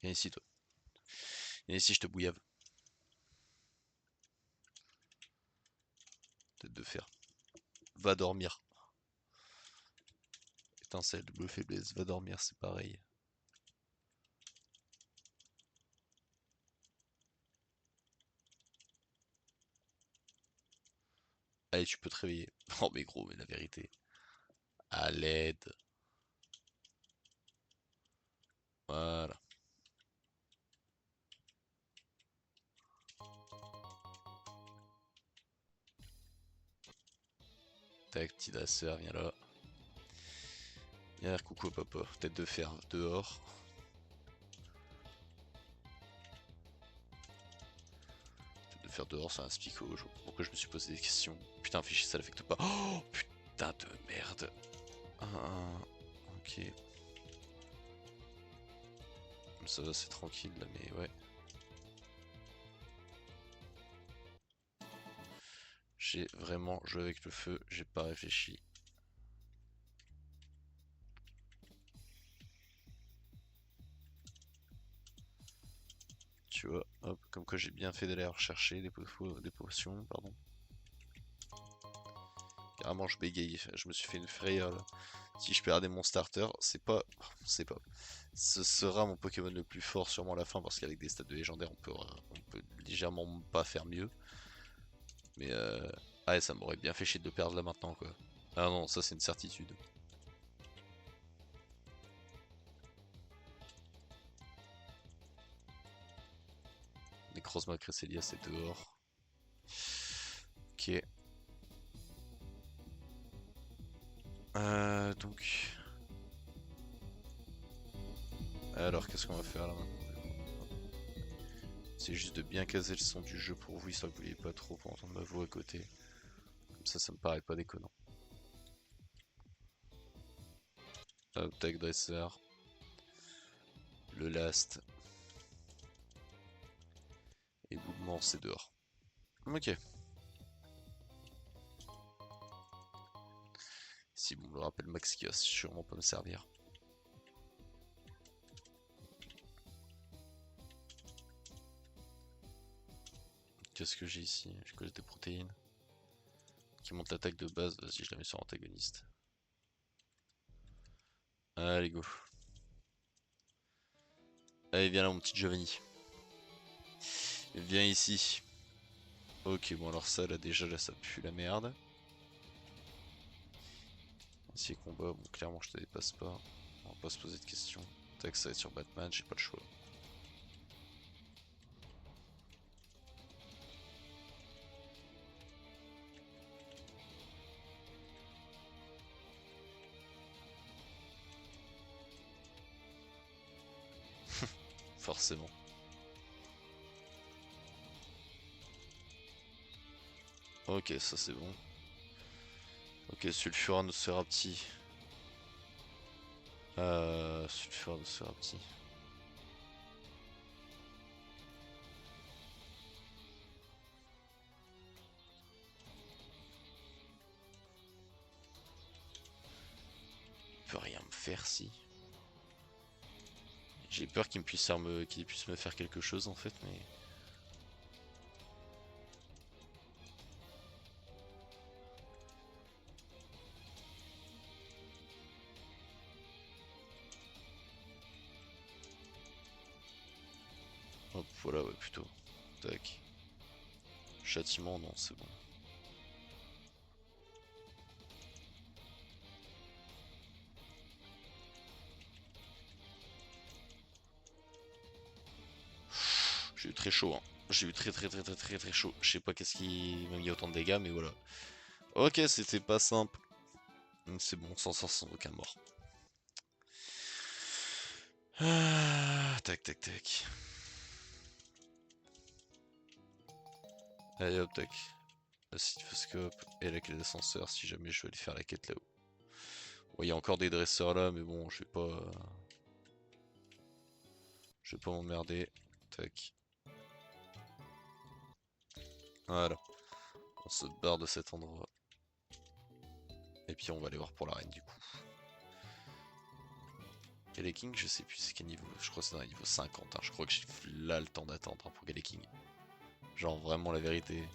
Viens ici toi. Viens ici, je te bouillave. Tête de fer. Va dormir. Étincelle, double faiblesse, va dormir, c'est pareil. Allez, tu peux te réveiller. Oh mais gros, mais la vérité. À l'aide. Voilà. Tac, petite sœur, viens là. Viens là, coucou papa. Tête de fer dehors. Tête de fer dehors, ça explique pourquoi je me suis posé des questions. Putain, fichier, ça l'affecte pas. Oh putain de merde. Ok. Ça va, c'est tranquille là, mais ouais. J'ai vraiment joué avec le feu, j'ai pas réfléchi. Tu vois, hop, comme quoi j'ai bien fait d'aller rechercher des potions, pardon. Carrément, je bégaye, je me suis fait une frayeur là. Si je perdais mon starter, c'est pas. Ce sera mon Pokémon le plus fort sûrement à la fin parce qu'avec des stats de légendaire on peut légèrement pas faire mieux. Mais ouais, ça m'aurait bien fait chier de le perdre là maintenant quoi. Ah non, ça c'est une certitude. Necrozma Cresselia c'est dehors. Ok. Donc. Alors qu'est-ce qu'on va faire là maintenant? C'est juste de bien caser le son du jeu pour vous, histoire que vous l'ayez pas trop pour entendre ma voix à côté. Comme ça me paraît pas déconnant. Hop, tag dresser. Le last. Éboulement, c'est dehors. Ok. Si bon, le rappel max qui va sûrement pas me servir. Qu'est-ce que j'ai ici? J'ai collé des protéines. Qui monte l'attaque de base, vas-y je la mets sur antagoniste. Allez go. Allez viens là mon petit Giovanni. Viens ici. Ok bon alors ça là déjà là ça pue la merde. Ici combat, bon clairement je te dépasse pas. On va pas se poser de questions. Tac ça va être sur Batman, j'ai pas le choix. Forcément. Ok ça c'est bon. Ok Sulfuran de Serapti. Sulfuran de Serapti. Il peut rien me faire si. J'ai peur qu'il puisse me faire quelque chose en fait mais. Hop voilà ouais plutôt. Tac. Châtiment non c'est bon. J'ai eu très chaud hein. J'ai eu très chaud. Je sais pas qu'est-ce qui m'a mis autant de dégâts mais voilà. Ok c'était pas simple. C'est bon, sans sort sans aucun mort. Ah, tac tac tac. Allez hop tac. La scope et la clé d'ascenseur si jamais je veux aller faire la quête là-haut. Bon, il y a encore des dresseurs là, mais bon, je vais pas m'emmerder. Tac. Voilà. On se barre de cet endroit. Et puis on va aller voir pour l'arène du coup. Galley King, je sais plus c'est quel niveau. Je crois que c'est dans le niveau 50. Hein. Je crois que j'ai là le temps d'attendre hein, pour Galley King. Genre vraiment la vérité.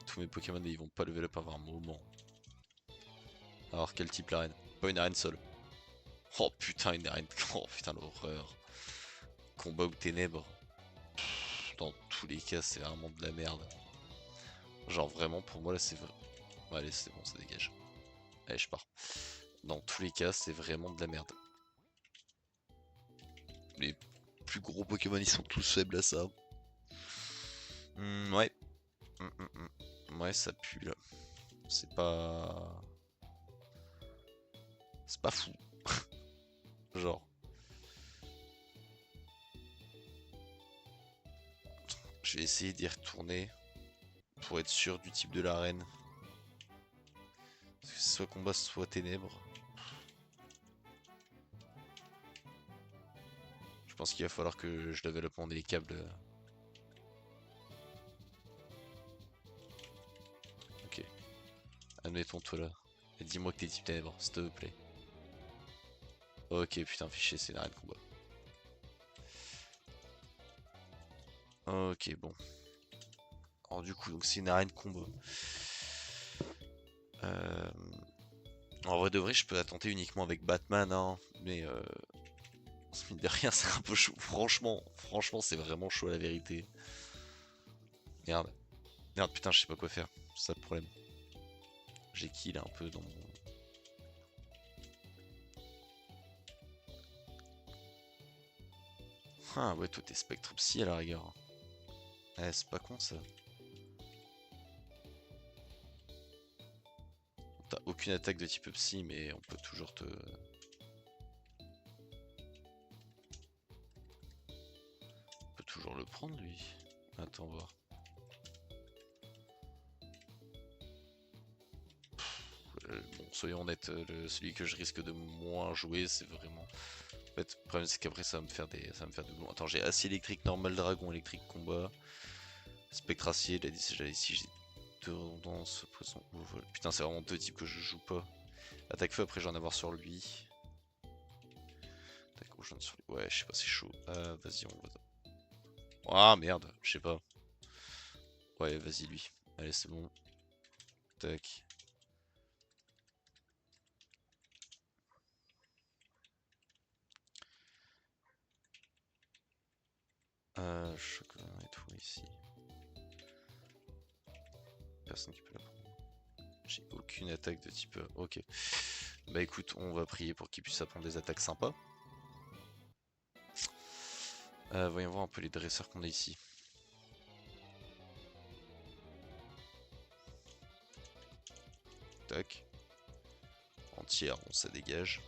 Tous mes Pokémon ils vont pas level up avant un moment. Alors quel type l'arène? Pas une arène seule. Oh putain une arène. Oh putain l'horreur. Combat aux ténèbres. Dans tous les cas c'est vraiment de la merde. Genre vraiment pour moi là c'est vrai. Allez c'est bon ça dégage. Allez je pars. Dans tous les cas c'est vraiment de la merde. Les plus gros Pokémon ils sont tous faibles à ça. Ouais. Ouais ça pue là. C'est pas... C'est pas fou. Genre. Je vais essayer d'y retourner. Pour être sûr du type de l'arène. Parce que c'est soit combat soit ténèbres. Je pense qu'il va falloir que je level up mon câbles. Ok. Admettons toi là. Et dis-moi que t'es type ténèbres, s'il te plaît. Ok putain fichier c'est une arène combat. Ok bon. Alors du coup donc c'est une arène combat. En vrai de vrai je peux la tenter uniquement avec Batman hein. Mais mine de rien c'est un peu chaud. Franchement c'est vraiment chaud la vérité. Merde. Merde putain je sais pas quoi faire. C'est ça le problème. J'ai kill un peu dans mon... Ah ouais toi t'es Spectre Psy à la rigueur. Ouais c'est pas con ça. T'as aucune attaque de type Psy mais on peut toujours te... On peut toujours le prendre lui. Attends voir. Bon soyons honnêtes, celui que je risque de moins jouer c'est vraiment... En fait, le problème c'est qu'après ça va me faire des... ça va me faire doublon. Attends j'ai acier électrique, normal dragon, électrique combat. Spectre acier, là ici j'ai deux redondances, poison ou vol. Putain c'est vraiment deux types que je joue pas. Attaque feu après j'en ai avoir sur lui. Attaque rouge sur lui. Ouais je sais pas c'est chaud. Vas-y on va... Ah merde, je sais pas. Ouais vas-y lui. Allez c'est bon. Tac. Chocolat et tout ici. Personne qui peut la prendre. J'ai aucune attaque de type... Ok. Bah écoute, on va prier pour qu'il puisse apprendre des attaques sympas. Voyons voir un peu les dresseurs qu'on a ici. Tac. Entière, bon ça dégage.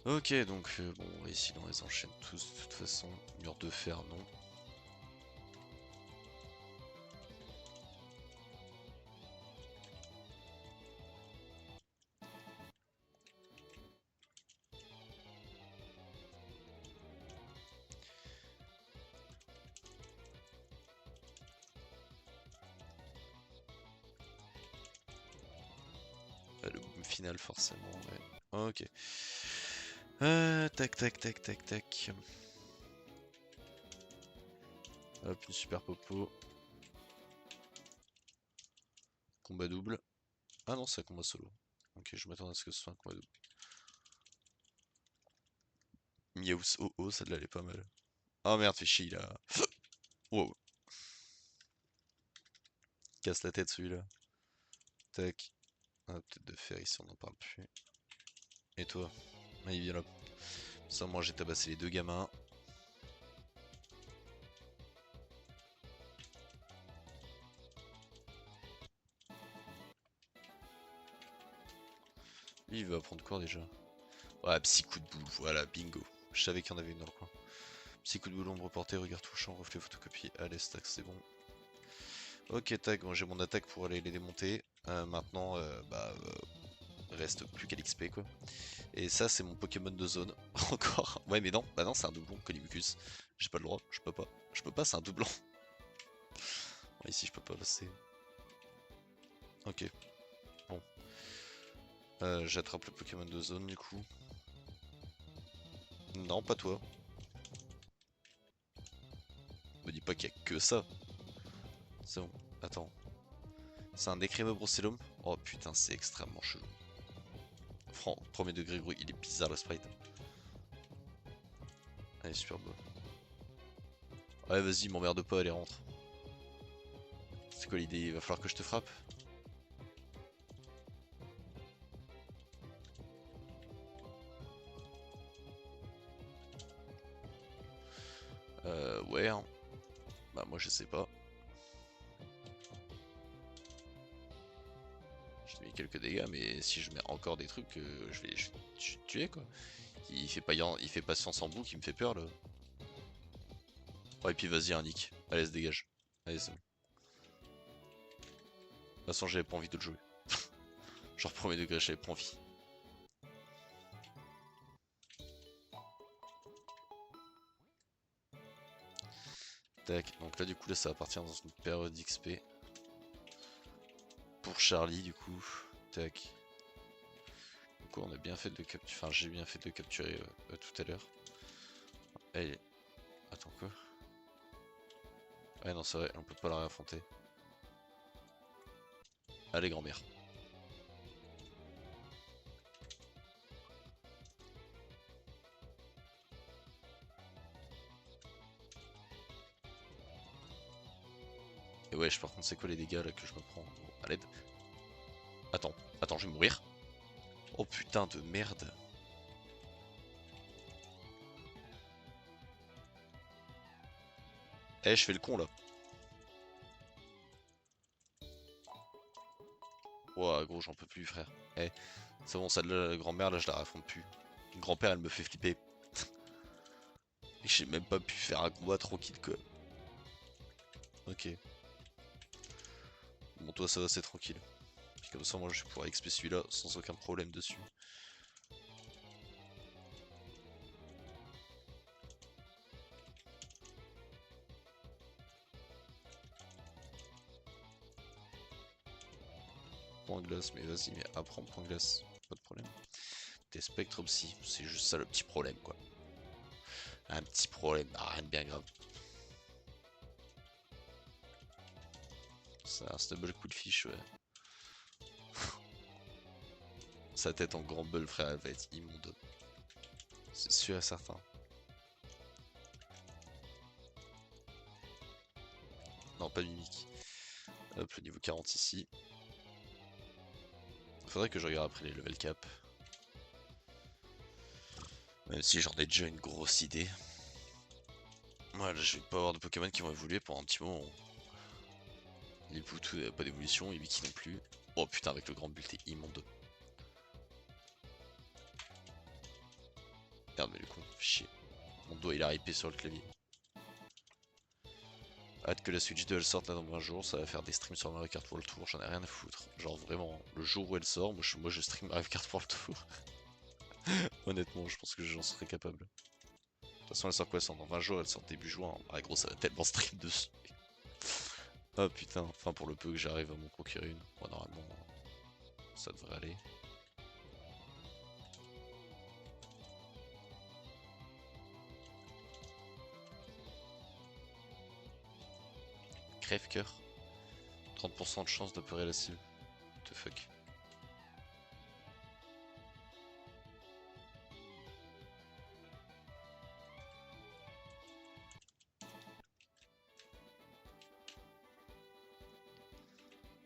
Ok, donc bon, on va essayer d'en les enchaîner tous de toute façon. Mur de fer, non. finale forcément, ouais. Ok. Tac tac tac tac tac. Hop, une super popo. Combat double. Ah non, c'est un combat solo. Ok, je m'attendais à ce que ce soit un combat double. Miaus oh oh, celle-là elle est pas mal. Ah merde, fais chier, il a... Wow. Casse la tête celui-là. Tac. Ah, tête de fer ici, on n'en parle plus. Et toi? Ah, il vient là. Ça, moi j'ai tabassé les deux gamins. Lui, il veut apprendre quoi déjà? Ouais, psy coup de boule, voilà, bingo. Je savais qu'il y en avait une dans le coin. Psy coup de boule, ombre portée, regard touchant, reflet photocopie. Allez, stack, c'est bon. Ok, tac, bon, j'ai mon attaque pour aller les démonter. Maintenant, reste plus qu'à l'XP quoi. Et ça, c'est mon Pokémon de zone. Encore. Ouais, mais non, bah non, c'est un doublon, Colibucus. J'ai pas le droit, je peux pas. Je peux pas, c'est un doublon. Ouais, ici, je peux pas passer. Ok, bon. J'attrape le Pokémon de zone du coup. Non, pas toi. Me dis pas qu'il y a que ça. C'est bon, attends. C'est un Décrémeux Brossellum. Oh putain, c'est extrêmement chelou. Premier degré, gros, il est bizarre le sprite. Allez, super beau. Ouais, vas-y, m'emmerde pas, allez, rentre. C'est quoi l'idée? Il va falloir que je te frappe? Ouais, hein. Bah, moi je sais pas. Je te mets quelques dégâts, mais si je mets encore des trucs, je vais te tuer quoi. Il fait pas science en boucle, il me fait peur là. Ouais, et puis vas-y, un nick. Allez, se dégage. Allez, c'est bon. De toute façon, j'avais pas envie de le jouer. Genre, premier degré, j'avais pas envie. Tac, donc là, du coup, là, ça va partir dans une période d'XP. Pour Charlie, du coup. Tac. Du coup, on a bien fait de le capturer. Enfin, j'ai bien fait de le capturer tout à l'heure. Allez. Attends, quoi? Ouais, non, c'est vrai, on peut pas la réaffronter. Allez, grand-mère. Et ouais, par contre, c'est quoi les dégâts là que je me prends? À l'aide. Attends, attends, je vais mourir. Oh putain de merde. Eh, je fais le con là. Ouah, gros, j'en peux plus, frère. Eh, c'est bon, celle là, la grand-mère, là, je la raffronte plus. Grand-père, elle me fait flipper. Et j'ai même pas pu faire un combat tranquille, quoi. Ok. Bon, toi, ça va, c'est tranquille. Puis comme ça, moi, je vais pouvoir XP celui-là sans aucun problème dessus. Point glace, mais vas-y, mais apprends point glace. Pas de problème. T'es spectre psy, c'est juste ça le petit problème, quoi. Un petit problème, rien de bien grave. C'est un stable coup de fiche, ouais. Sa tête en grand bull, frère, elle va être immonde. C'est sûr et certain. Non, pas mimique. Hop, le niveau 40 ici. Faudrait que je regarde après les level cap. Même si j'en ai déjà une grosse idée. Voilà, je vais pas avoir de Pokémon qui vont évoluer pendant un petit moment. Les Poutou, pas d'évolution, et Wiki non plus. Oh putain, avec le grand bulle, t'es immonde. Merde, mais le con, chier. Mon doigt il a ripé sur le clavier. Hâte que la Switch 2 elle sorte là dans 20 jours, ça va faire des streams sur Mario Kart World Tour, j'en ai rien à foutre. Genre vraiment, le jour où elle sort, moi je stream Mario Kart World Tour. Honnêtement, je pense que j'en serais capable. De toute façon, elle sort quoi? Elle sort dans 20 jours, elle sort début juin. Ah gros, ça va tellement stream dessus. Oh putain, enfin pour le peu que j'arrive à m'en procurer une. Bon, normalement, ça devrait aller. crève-cœur. 30% de chance d'opérer la cible. What the fuck.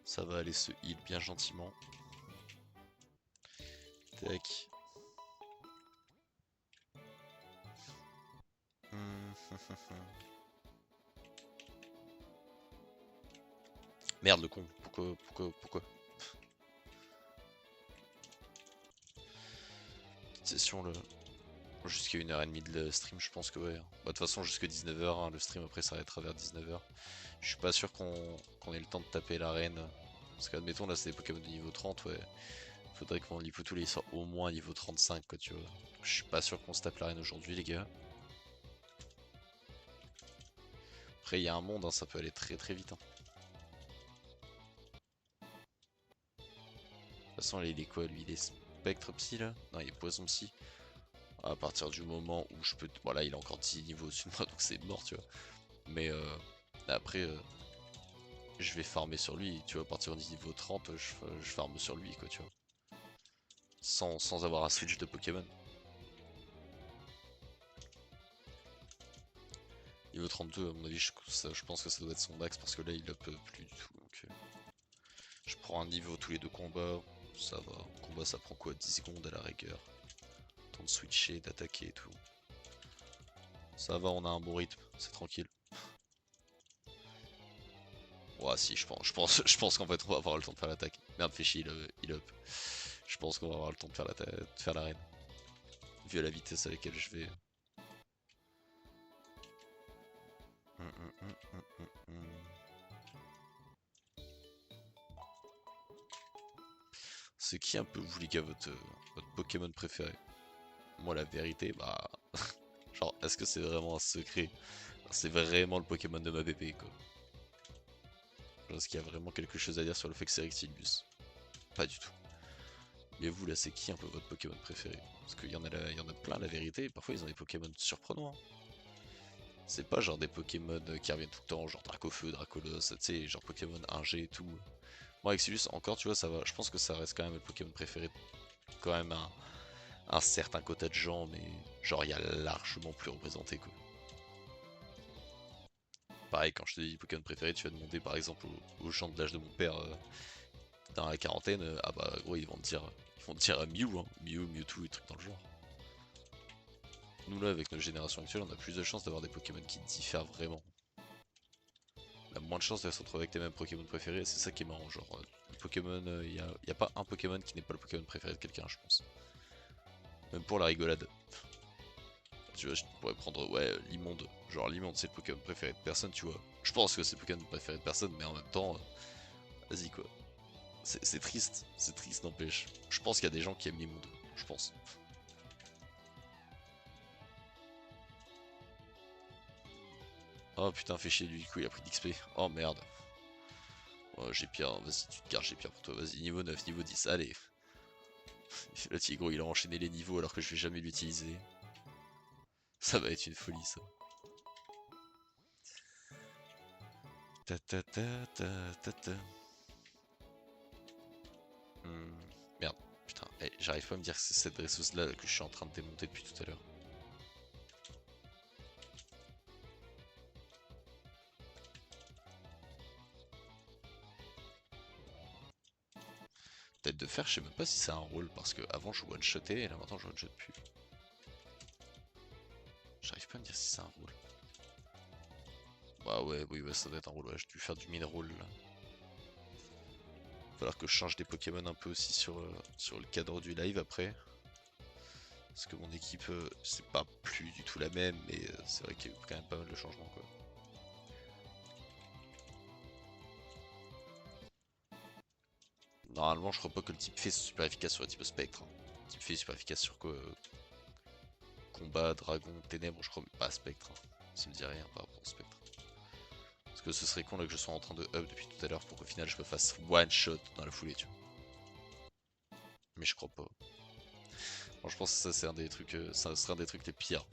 Ça va aller se heal bien gentiment. Tac. Merde le con, pourquoi Petite session le... Jusqu'à 1h30 de stream je pense que ouais. Bah, de toute façon jusqu'à 19h, hein, le stream après s'arrêtera vers 19h. Je suis pas sûr qu'on ait le temps de taper l'arène. Parce qu'admettons là c'est des Pokémon de niveau 30, ouais. Faudrait que mon Lipotul il soit au moins niveau 35 quoi tu vois. Je suis pas sûr qu'on se tape l'arène aujourd'hui les gars. Après il y a un monde, hein, ça peut aller très vite. Hein. De toute façon là il est quoi lui? Il est spectre psy là? Non il est poison psy. À partir du moment où je peux... Voilà il a encore 10 niveaux au-dessus de moi donc c'est mort tu vois. Mais après je vais farmer sur lui, tu vois, à partir du niveau 30 je farme sur lui quoi tu vois. Sans avoir un switch de Pokémon. Niveau 32 à mon avis je pense que ça doit être son max parce que là il up plus du tout donc je prends un niveau tous les deux combats, ça va. Combat ça prend quoi 10 secondes à la rigueur. Temps de switcher, d'attaquer et tout. Ça va on a un bon rythme, c'est tranquille. Ouais si je pense qu'en fait on va avoir le temps de faire l'attaque. Merde fais chier il up. Je pense qu'on va avoir le temps de faire l'arène. Vu à la vitesse à laquelle je vais. C'est qui un peu vous les gars votre Pokémon préféré? Moi la vérité bah genre est-ce que c'est vraiment un secret? C'est vraiment le Pokémon de ma bébé quoi. Est-ce qu'il y a vraiment quelque chose à dire sur le fait que c'est Rectilius? Pas du tout. Mais vous là c'est qui un peu votre Pokémon préféré? Parce qu'il y en a plein la vérité, parfois ils ont des Pokémon surprenants. Hein. C'est pas genre des Pokémon qui reviennent tout le temps, genre Dracofeu, Dracolos, tu sais, genre Pokémon 1G et tout. Moi Exilius encore tu vois ça va, je pense que ça reste quand même le Pokémon préféré quand même un certain quota de gens, mais genre il y a largement plus représenté quoi. Pareil quand je te dis Pokémon préféré, tu vas demander par exemple aux gens de l'âge de mon père dans la quarantaine, ah bah gros ils vont te dire Mew, hein, Mew, Mewtwo et trucs dans le genre. Nous là avec notre génération actuelle on a plus de chances d'avoir des Pokémon qui diffèrent vraiment. On a moins de chances de se retrouver avec tes mêmes Pokémon préférés, c'est ça qui est marrant, genre le Pokémon, y a pas un Pokémon qui n'est pas le Pokémon préféré de quelqu'un je pense. Même pour la rigolade. Tu vois, je pourrais prendre, ouais, l'immonde. Genre, l'immonde, c'est le Pokémon préféré de personne, tu vois. Je pense que c'est le Pokémon préféré de personne, mais en même temps, vas-y quoi. C'est triste n'empêche. Je pense qu'il y a des gens qui aiment l'immonde, je pense. Oh putain, fait chier lui, du coup, il a pris d'XP. Oh merde. Oh, j'ai pire, hein. Vas-y, tu te gardes, j'ai pire pour toi. Vas-y, niveau 9, niveau 10, allez. Le tigre, il a enchaîné les niveaux alors que je vais jamais l'utiliser. Ça va être une folie, ça. Ta ta ta ta ta ta. Merde, putain, j'arrive pas à me dire que c'est cette dresseuse là que je suis en train de démonter depuis tout à l'heure. Tête de fer, je sais même pas si c'est un rôle parce que avant je one-shotais et là maintenant je one-shot plus. J'arrive pas à me dire si c'est un rôle. Bah ouais, oui, ouais, ça doit être un rôle, ouais, j'ai dû faire du mid-roll là. Va falloir que je change des Pokémon un peu aussi sur le cadre du live après. Parce que mon équipe, c'est pas plus du tout la même, mais c'est vrai qu'il y a eu quand même pas mal de changements quoi. Normalement, je crois pas que le type fait soit super efficace sur le type spectre. Hein. Le type fait est super efficace sur quoi combat, dragon, ténèbres, je crois, mais pas spectre. Hein. Ça me dit rien par rapport au spectre. Parce que ce serait con là que je sois en train de up depuis tout à l'heure pour qu'au final je me fasse one shot dans la foulée, tu vois. Mais je crois pas. Bon, je pense que ça c'est un des trucs, ça serait un des trucs les pires.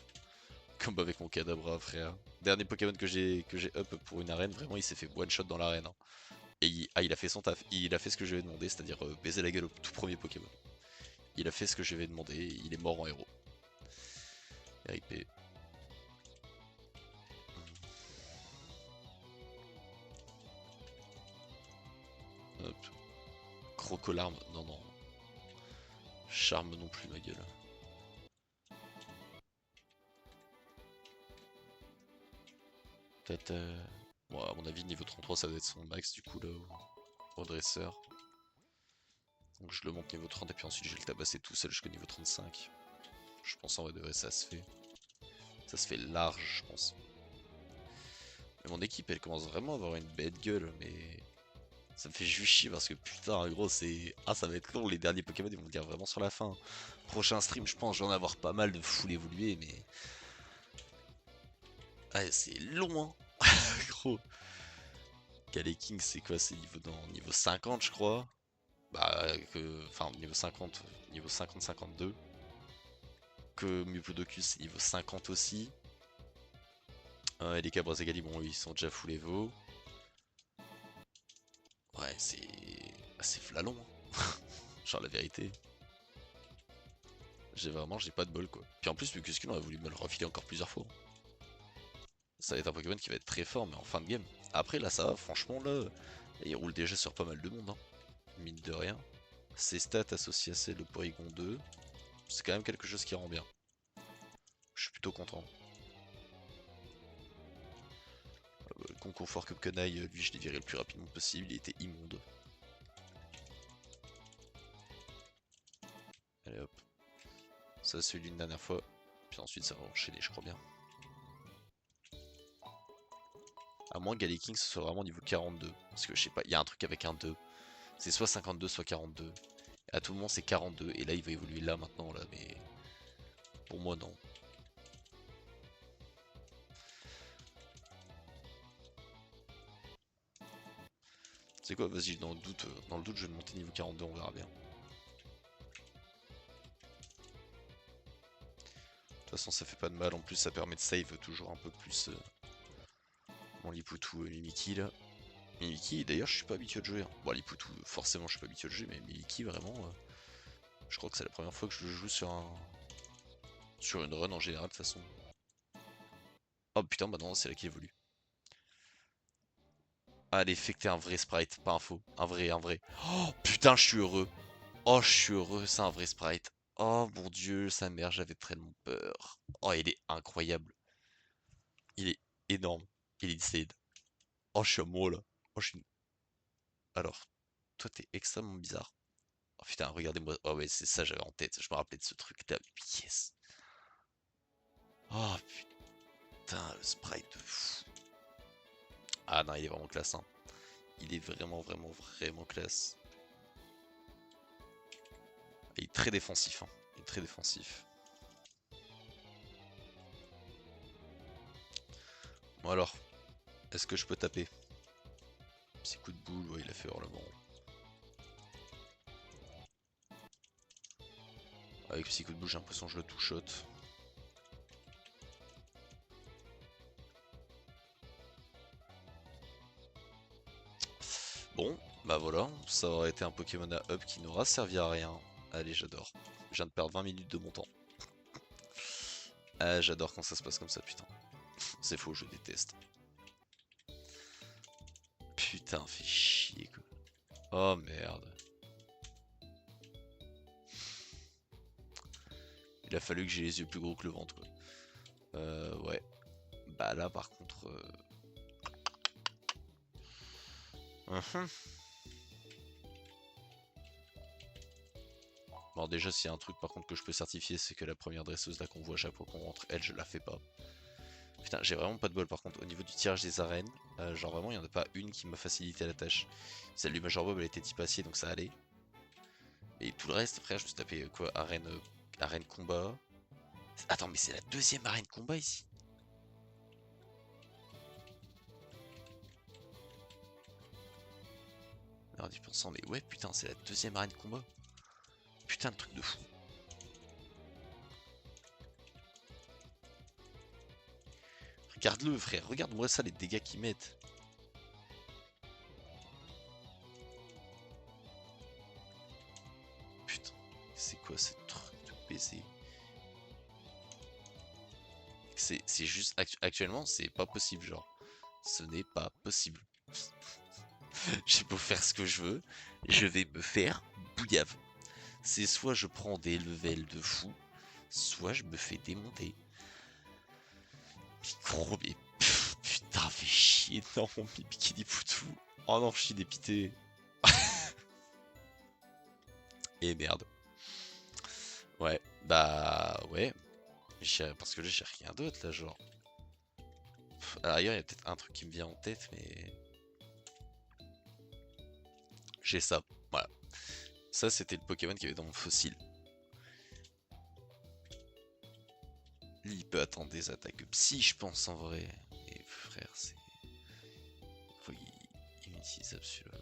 Comme avec mon Kadabra, frère. Dernier Pokémon que j'ai up pour une arène, vraiment il s'est fait one shot dans l'arène, hein. Et il a fait son taf, il a fait ce que je lui ai demandé, c'est-à-dire baiser la gueule au tout premier Pokémon. Il a fait ce que je lui ai demandé, il est mort en héros. RIP. Hop. Crocolarme, non non. Charme non plus ma gueule. Peut-être... Bon, à mon avis, niveau 33, ça doit être son max du coup là, au dresseur. Donc je le monte niveau 30 et puis ensuite je vais le tabasser tout seul jusqu'au niveau 35. Je pense en vrai de vrai ça se fait. Ça se fait large, je pense. Mais mon équipe elle commence vraiment à avoir une bête gueule, mais ça me fait juste chier parce que putain, gros, c'est. Ah, ça va être long, les derniers Pokémon ils vont dire vraiment sur la fin. Prochain stream, je pense, je vais en avoir pas mal de full évoluer, mais. Ah, c'est long, hein, gros. King c'est quoi? C'est niveau 50, je crois. Bah, enfin, niveau 50, niveau 50-52. Que Mupudocus c'est niveau 50 aussi. Et les Cabrezegali, bon, ils sont déjà full evo. Ouais, c'est flalon, hein. Genre la vérité. J'ai pas de bol quoi. Puis en plus, Mucuscule on a voulu me le refiler encore plusieurs fois. Ça va être un Pokémon qui va être très fort, mais en fin de game. Après, là, ça va, franchement, là, il roule déjà sur pas mal de monde, hein. Mine de rien. Ses stats associées à celles de Porygon 2, c'est quand même quelque chose qui rend bien. Je suis plutôt content. Le concours Fort Cupkenai, lui, je l'ai viré le plus rapidement possible, il était immonde. Allez hop. Ça, c'est celui d'une dernière fois. Puis ensuite, ça va enchaîner, je crois bien. À moins que Galaking ce soit vraiment niveau 42. Parce que je sais pas, il y a un truc avec un 2. C'est soit 52, soit 42. Et à tout moment, c'est 42. Et là, il va évoluer là maintenant, là, mais. Pour moi, non. C'est quoi? Vas-y, dans le doute, je vais le monter niveau 42, on verra bien. De toute façon, ça fait pas de mal. En plus, ça permet de save toujours un peu plus mon Lipoutou Mimiki là. Mimiki, d'ailleurs, je suis pas habitué de jouer, hein. Bon, Lipoutou, forcément, je suis pas habitué de jouer, mais Mimiki, vraiment, je crois que c'est la première fois que je joue sur une run en général, de toute façon. Oh putain, bah non, c'est là qui évolue. Allez, fais que t'es un vrai sprite, pas un faux. Un vrai, un vrai. Oh putain, je suis heureux. Oh, je suis heureux, c'est un vrai sprite. Oh mon dieu, sa mère, j'avais tellement peur. Oh, il est incroyable. Il est énorme. Il est insane. Oh, je suis à moi là. Oh, je suis... Alors, toi, t'es extrêmement bizarre. Oh putain, regardez-moi. Oh ouais, c'est ça, j'avais en tête. Je me rappelais de ce truc. Yes. Oh putain, le sprite de fou. Ah non, il est vraiment classe, hein. Il est vraiment, vraiment, vraiment classe. Il est très défensif, hein. Il est très défensif. Bon alors, est-ce que je peux taper? Petit coup de boule, ouais, il a fait hurlement. Avec petit coup de boule, j'ai l'impression que je le two-shot. Bon, bah voilà, ça aurait été un Pokémon à up qui n'aura servi à rien. Allez, j'adore. Je viens de perdre 20 minutes de mon temps. Ah, j'adore quand ça se passe comme ça, putain. C'est faux, je déteste. Putain, fait chier quoi. Oh merde. Il a fallu que j'ai les yeux plus gros que le ventre quoi. Ouais. Bah là par contre... Bon déjà s'il y a un truc par contre que je peux certifier c'est que la première dresseuse là qu'on voit à chaque fois qu'on rentre, elle je la fais pas. Putain j'ai vraiment pas de bol par contre au niveau du tirage des arènes, genre vraiment il y en a pas une qui m'a facilité la tâche. Celle du Major Bob elle était type acier donc ça allait. Et tout le reste frère je me suis tapé quoi, arène combat. Attends mais c'est la deuxième arène combat ici. Alors 10% mais ouais putain c'est la deuxième arène combat. Putain de truc de fou. regarde-le frère, regarde-moi ça les dégâts qu'ils mettent. Putain, c'est quoi ce truc de baiser? C'est juste, actuellement c'est pas possible genre. Ce n'est pas possible. J'ai beau faire ce que je veux, je vais me faire bouillave. C'est soit je prends des levels de fou, soit je me fais démonter. Gros, mais putain, fais chier, non, mon bikini poutou. Oh non, je suis dépité. Et merde. Ouais, bah ouais. Parce que là, j'ai rien d'autre là, genre. Alors, ailleurs, il y a peut-être un truc qui me vient en tête, mais. J'ai ça, voilà. Ça, c'était le Pokémon qu'il y avait dans mon fossile. Il peut attendre des attaques psy, je pense, en vrai. Et frère, c'est. Oui, inutilisable celui-là.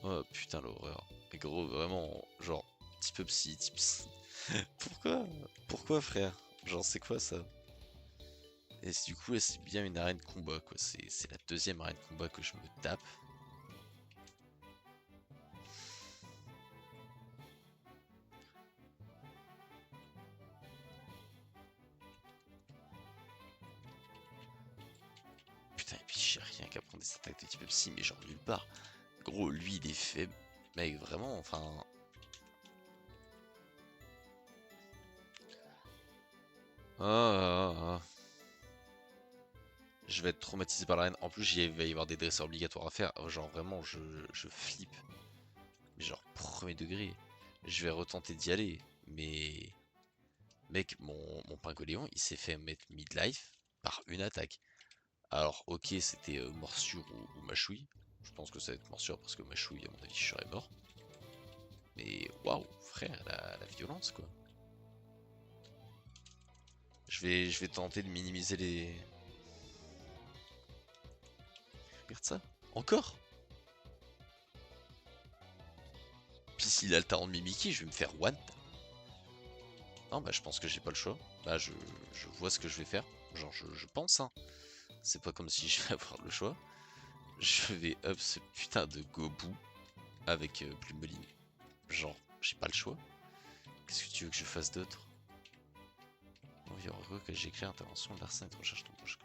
Oh putain, l'horreur. Mais gros, vraiment, genre, type psy, type psy. Pourquoi? Pourquoi, frère? Genre, c'est quoi ça? Et du coup, c'est bien une arène combat, quoi. C'est la deuxième arène combat que je me tape. Putain, et puis j'ai rien qu'à prendre des attaques de type psy, mais genre nulle part. Gros, lui, il est faible. Mec, vraiment, enfin. Ah. Je vais être traumatisé par l'arène. En plus, il va y avoir des dresseurs obligatoires à faire. Genre, vraiment, je flippe. Mais genre, premier degré. Je vais retenter d'y aller. Mais. Mec, mon Pingoléon, il s'est fait mettre midlife par une attaque. Alors, ok, c'était morsure ou mâchouille. Je pense que ça va être morsure parce que mâchouille, à mon avis, je serais mort. Mais waouh, frère, la violence, quoi. Je vais tenter de minimiser les. Regarde ça. Encore. Puis s'il a le talent de Mimiki, je vais me faire one. Non, bah je pense que j'ai pas le choix. Bah je vois ce que je vais faire. Genre je pense, hein. C'est pas comme si je vais avoir le choix. Je vais up ce putain de Gobu avec Plumeline. Genre, j'ai pas le choix. Qu'est-ce que tu veux que je fasse d'autre? Non, il y aura que j'ai créé intervention de l'arsène de recherche ton proche.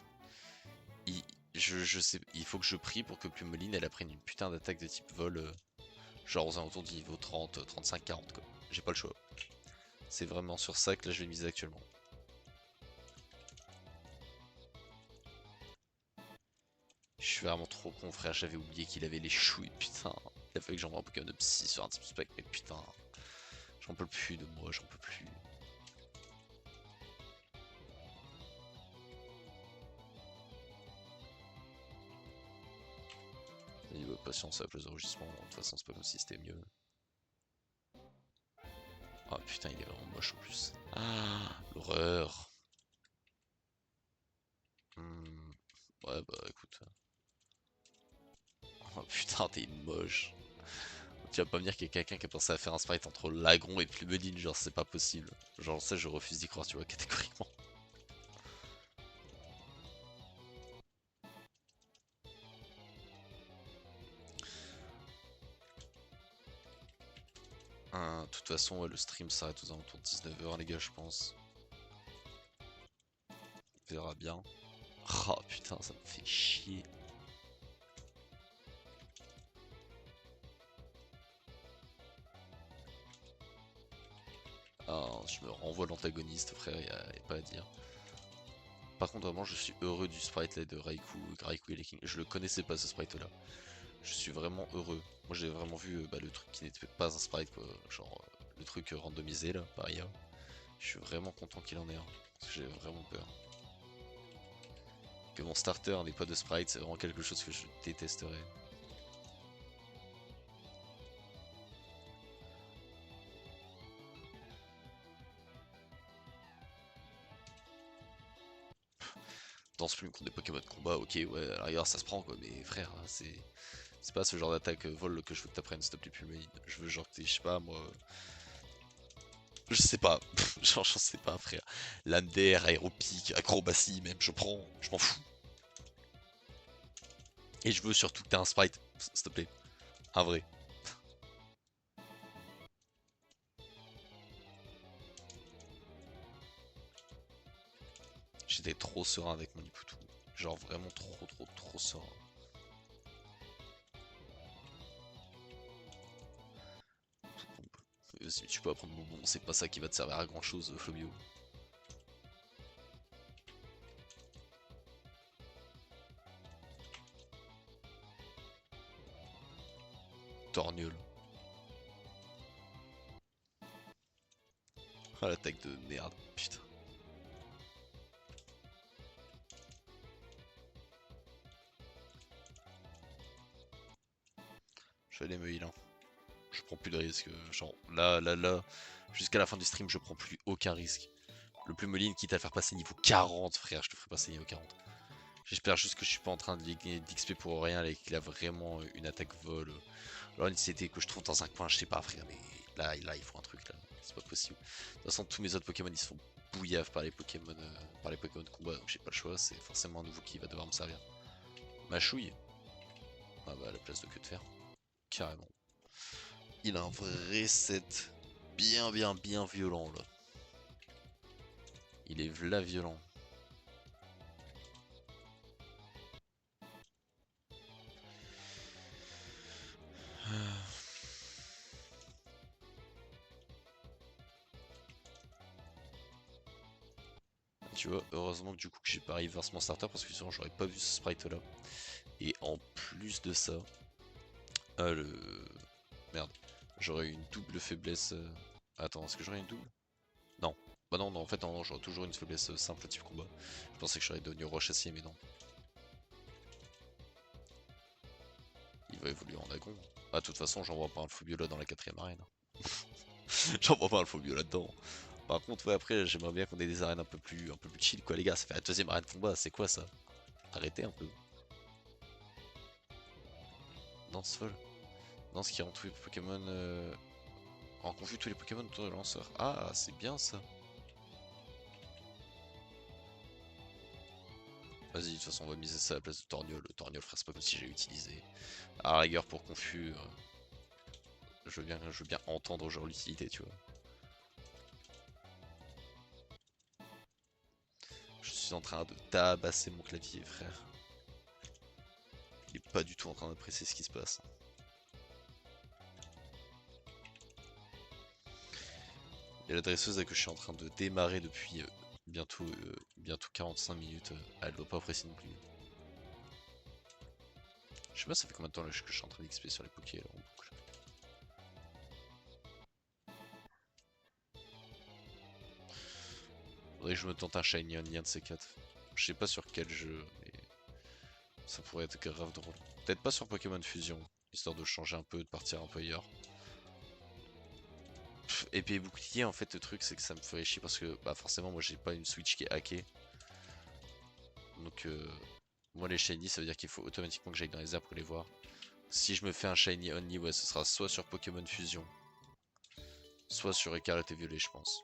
Je sais, il faut que je prie pour que Plumeline elle apprenne une putain d'attaque de type vol. Genre aux alentours du niveau 30, 35, 40 quoi. J'ai pas le choix. C'est vraiment sur ça que là je vais miser actuellement. Je suis vraiment trop con frère, j'avais oublié qu'il avait les chouilles, putain. Il a fallu que j'envoie un Pokémon de psy sur un type spec, mais putain. J'en peux plus de moi, j'en peux plus. Niveau de patience avec les enregistrements, de toute façon c'est pas comme si c'était mieux. Oh putain, il est vraiment moche en plus. Ah, l'horreur. Ouais bah écoute. Oh putain, t'es moche. Tu vas pas me dire qu'il y a quelqu'un qui a pensé à faire un sprite entre Lagron et Plumeline, genre c'est pas possible. Genre ça je refuse d'y croire, tu vois, catégoriquement. De toute façon, ouais, le stream s'arrête aux alentours de 19h les gars, je pense. On verra bien. Oh putain, ça me fait chier. Ah, je me renvoie l'antagoniste, frère, y a pas à dire. Par contre, vraiment, je suis heureux du sprite là de Raikou et les Kings. Je le connaissais pas ce sprite là. Je suis vraiment heureux. Moi, j'ai vraiment vu bah, le truc qui n'était pas un sprite, quoi. Genre le truc randomisé là, par IA. Je suis vraiment content qu'il en ait un. Parce que j'ai vraiment peur. Que mon starter n'ait pas de sprite, c'est vraiment quelque chose que je détesterais. Dans ce film contre des Pokémon de combat, ok, ouais, à la rigueur ça se prend quoi, mais frère, hein, c'est pas ce genre d'attaque vol que je veux que t'apprennes, s'il te plaît, Pulmine. Je veux genre que t'es, je sais pas moi, Je sais pas. Genre, j'en sais pas, frère. Lame d'air, aéropique, acrobatie, même, je prends. Je m'en fous. Et je veux surtout que t'aies un sprite, s'il te plaît. Un vrai. J'étais trop serein avec mon Ipoutou. Genre vraiment trop serein. Si tu peux apprendre Bonbon, c'est pas ça qui va te servir à grand chose, Flobio. Torgnole. Ah, l'attaque de merde, putain. Je vais aller me heal, hein. Je prends plus de risques. Genre là, jusqu'à la fin du stream, je prends plus aucun risque. Le plus moline, quitte à faire passer niveau 40, frère, je te ferai passer niveau 40. J'espère juste que je suis pas en train de gagner d'XP pour rien et qu'il a vraiment une attaque vol. Alors une CT que je trouve dans un coin, je sais pas, frère, mais là, il faut un truc là. C'est pas possible. De toute façon, tous mes autres Pokémon ils se font bouillave par les Pokémon, de combat, donc j'ai pas le choix. C'est forcément un nouveau qui va devoir me servir. Machouille. Ah bah à la place de que de faire. Carrément. Il a un vrai set bien violent là. Il est v'là violent. Tu vois, heureusement que du coup que j'ai pas reverse mon starter parce que sinon j'aurais pas vu ce sprite là. Et en plus de ça, le... Merde, j'aurais eu une double faiblesse. Attends, est-ce que j'aurais une double? Non. Bah non, en fait non, j'aurais toujours une faiblesse simple type combat. Je pensais que j'aurais devenu roi chassier mais non. Il va évoluer en dragon. Ah de toute façon j'envoie pas un Phobiola dans la 4ème arène. J'envoie pas un Phobiola là-dedans. Par contre ouais après j'aimerais bien qu'on ait des arènes un peu plus chill quoi les gars, ça fait la deuxième arène de combat, c'est quoi ça? Arrêtez un peu. Danse folle. Danse qui rend tous les Pokémon en confus tous les Pokémon autour de lanceur. Ah c'est bien ça. Vas-y, de toute façon, on va miser ça à la place de Torgnole. Le Torgnole, frère, c'est pas comme si j'ai utilisé. À la rigueur, pour confus, je veux bien entendre genre l'utilité, tu vois. Je suis en train de tabasser mon clavier, frère. Il est pas du tout en train d'apprécier ce qui se passe. Et la dresseuse là, que je suis en train de démarrer depuis bientôt 45 minutes, elle doit pas apprécier non plus. Je sais pas, ça fait combien de temps là, que je suis en train d'XP sur les Poké là, en boucle. Faudrait que je me tente un Shiny Onion de ces 4. Je sais pas sur quel jeu, mais ça pourrait être grave drôle. Peut-être pas sur Pokémon Fusion, histoire de changer un peu, de partir un peu ailleurs. Épée et bouclier, en fait, le truc c'est que ça me ferait chier parce que bah forcément, moi j'ai pas une Switch qui est hackée. Donc, moi les Shiny, ça veut dire qu'il faut automatiquement que j'aille dans les airs pour les voir. Si je me fais un Shiny Only, ouais, ce sera soit sur Pokémon Fusion, soit sur Écarlate et Violet, je pense.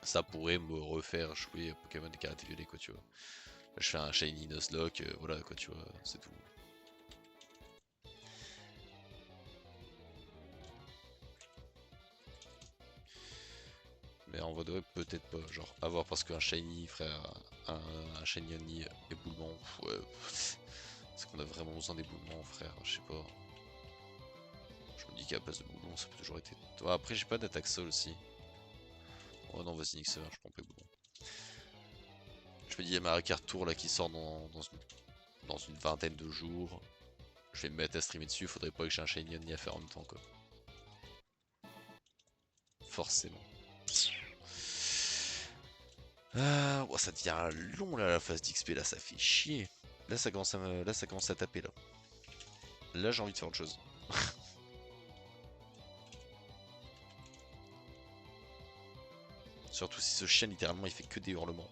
Ça pourrait me refaire jouer Pokémon Écarlate et Violet, quoi, tu vois. Je fais un Shiny Nuzlocke, voilà, quoi, tu vois, c'est tout. Mais en vrai de vrai, peut-être pas. Genre, à voir parce qu'un Shiny, frère, un Shiny Only éboulement, ouais. C'est qu'on a vraiment besoin d'éboulement, frère, je sais pas. Je me dis qu'à la place de boulon, ça peut toujours être. Après, j'ai pas d'attaque sol aussi. Oh non, vas-y, nique ça, je prends pas boulon. Je me dis, il y a ma carte tour là qui sort dans une vingtaine de jours. Je vais me mettre à streamer dessus, faudrait pas que j'ai un Shiny Only à faire en même temps, quoi. Forcément. Ah, oh, ça devient long là la phase d'XP là, ça fait chier. Là ça commence à taper là. Là j'ai envie de faire autre chose. Surtout si ce chien littéralement il fait que des hurlements.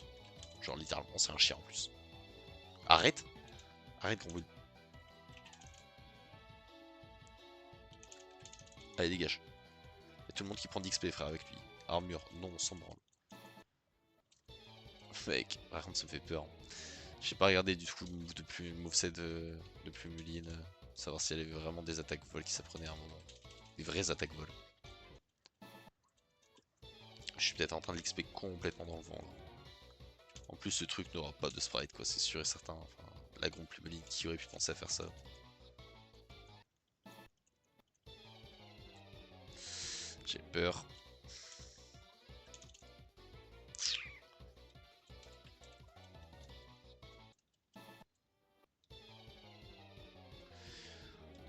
Genre littéralement c'est un chien en plus. Arrête. Arrête gros. Allez dégage. Et tout le monde qui prend d'XP frère avec lui. Armure, non, on s'en branle. Mec, par contre ça me fait peur. J'ai pas regardé du tout le move de moveset de Plumuline, savoir si elle avait vraiment des attaques vol qui s'apprenaient à un moment. Des vraies attaques vol. Je suis peut-être en train de l'XP complètement dans le vent là. En plus ce truc n'aura pas de sprite quoi, c'est sûr et certain. Enfin, la grande Plumuline qui aurait pu penser à faire ça. J'ai peur.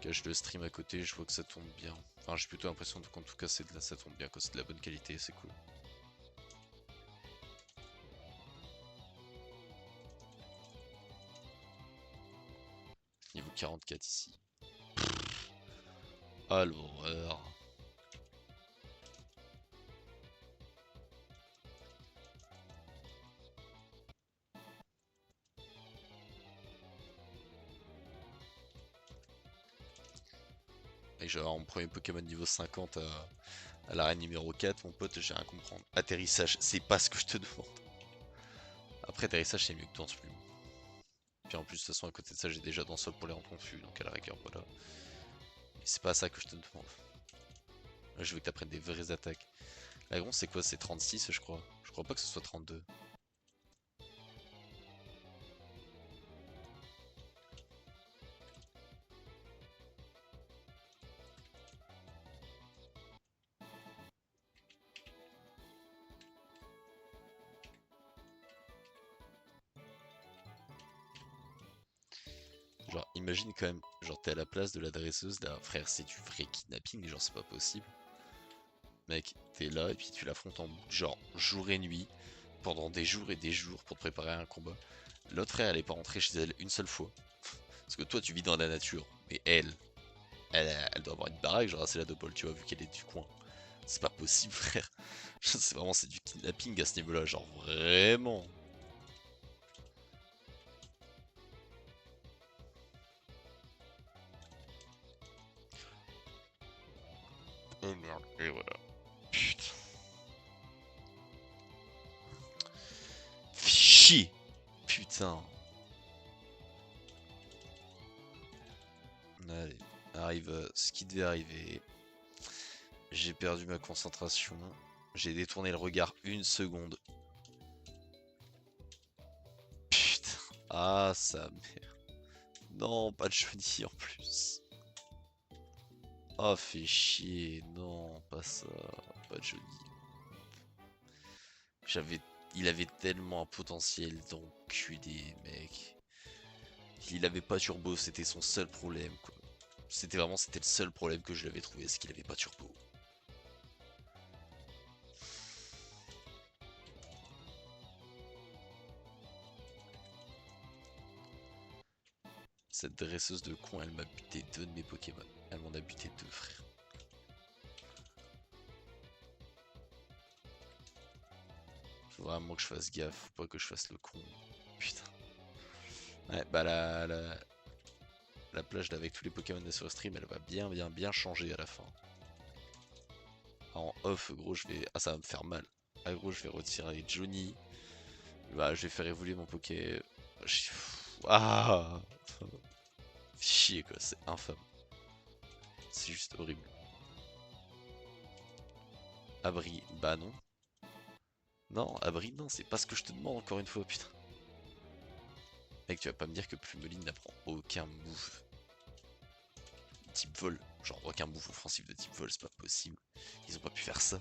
Je le stream à côté, je vois que ça tourne bien. Enfin, j'ai plutôt l'impression qu'en tout cas, ça tourne bien, c'est de la bonne qualité, c'est cool. Niveau 44 ici. Ah l'horreur. Et genre mon premier Pokémon niveau 50 à l'arène numéro 4, mon pote, j'ai rien à comprendre. Atterrissage, c'est pas ce que je te demande. Après atterrissage c'est mieux que danse plume. Puis en plus de toute façon à côté de ça j'ai déjà dans sol pour les rendre confus, donc à la rigueur voilà. Mais c'est pas ça que je te demande. Là, je veux que t'apprennes des vraies attaques. La grosse c'est quoi? C'est 36 je crois. Je crois pas que ce soit 32. Genre, imagine quand même, genre t'es à la place de la dresseuse, là, frère, c'est du vrai kidnapping, genre c'est pas possible. Mec, t'es là et puis tu l'affrontes en boucle, genre jour et nuit, pendant des jours et des jours pour te préparer à un combat. L'autre frère, elle est pas rentrée chez elle une seule fois. Parce que toi, tu vis dans la nature, mais elle doit avoir une baraque, genre c'est la Dopole, tu vois, vu qu'elle est du coin. C'est pas possible, frère. C'est vraiment, c'est du kidnapping à ce niveau-là, genre vraiment. Oh merde, et voilà. Putain. Chier. Putain. Allez, arrive ce qui devait arriver. J'ai perdu ma concentration. J'ai détourné le regard une seconde. Putain. Ah, sa mère. Non, pas de Johnny en plus. Oh, fait chier. Non, pas ça. Pas de Johnny. J'avais... Il avait tellement un potentiel d'enculé, mec. Il avait pas turbo, c'était son seul problème, quoi. C'était le seul problème que je lui avais trouvé, c'est qu'il avait pas turbo. Cette dresseuse de con, elle m'a buté deux de mes Pokémon. Elle m'en a buté deux, frère. Faut vraiment que je fasse gaffe, faut pas que je fasse le con. Putain. Ouais, bah la plage là, avec tous les Pokémon de sur stream, elle va bien changer à la fin. En off, gros, je vais... Ah, ça va me faire mal. Ah, gros, je vais retirer Johnny. Bah, je vais faire évoluer mon Poké... Ah. Chier, quoi, c'est infâme. C'est juste horrible. Abri, bah non. Non, abri, non, c'est pas ce que je te demande encore une fois, putain. Mec, tu vas pas me dire que Plumeline n'apprend aucun move type vol. Genre aucun move offensif de type vol, c'est pas possible. Ils ont pas pu faire ça.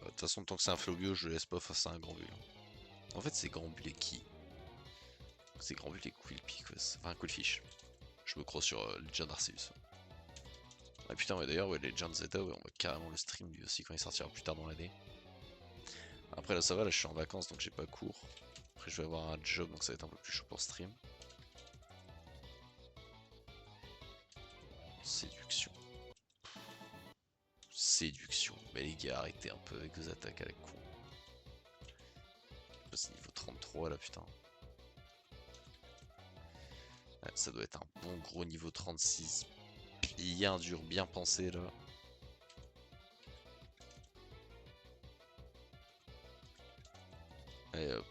De toute façon, tant que c'est un Flobio, je le laisse pas face à un Grand Bulle. En fait, c'est Grand Bulle et qui? C'est Grand Bulle et Quillpi, quoi. Enfin, Quillfish. Je me crois sur Legend Arceus. Ah putain, ouais, d'ailleurs, ouais, Legend Zeta, ouais, on va carrément le stream lui aussi quand il sortira plus tard dans l'année. Après, là, ça va, là, je suis en vacances donc j'ai pas cours. Après, je vais avoir un job donc ça va être un peu plus chaud pour stream. Séduction. Mais les gars, arrêtez un peu avec vos attaques à la con. C'est niveau 33 là, putain. Ouais, ça doit être un bon gros niveau 36. Bien dur, bien pensé là. Et hop,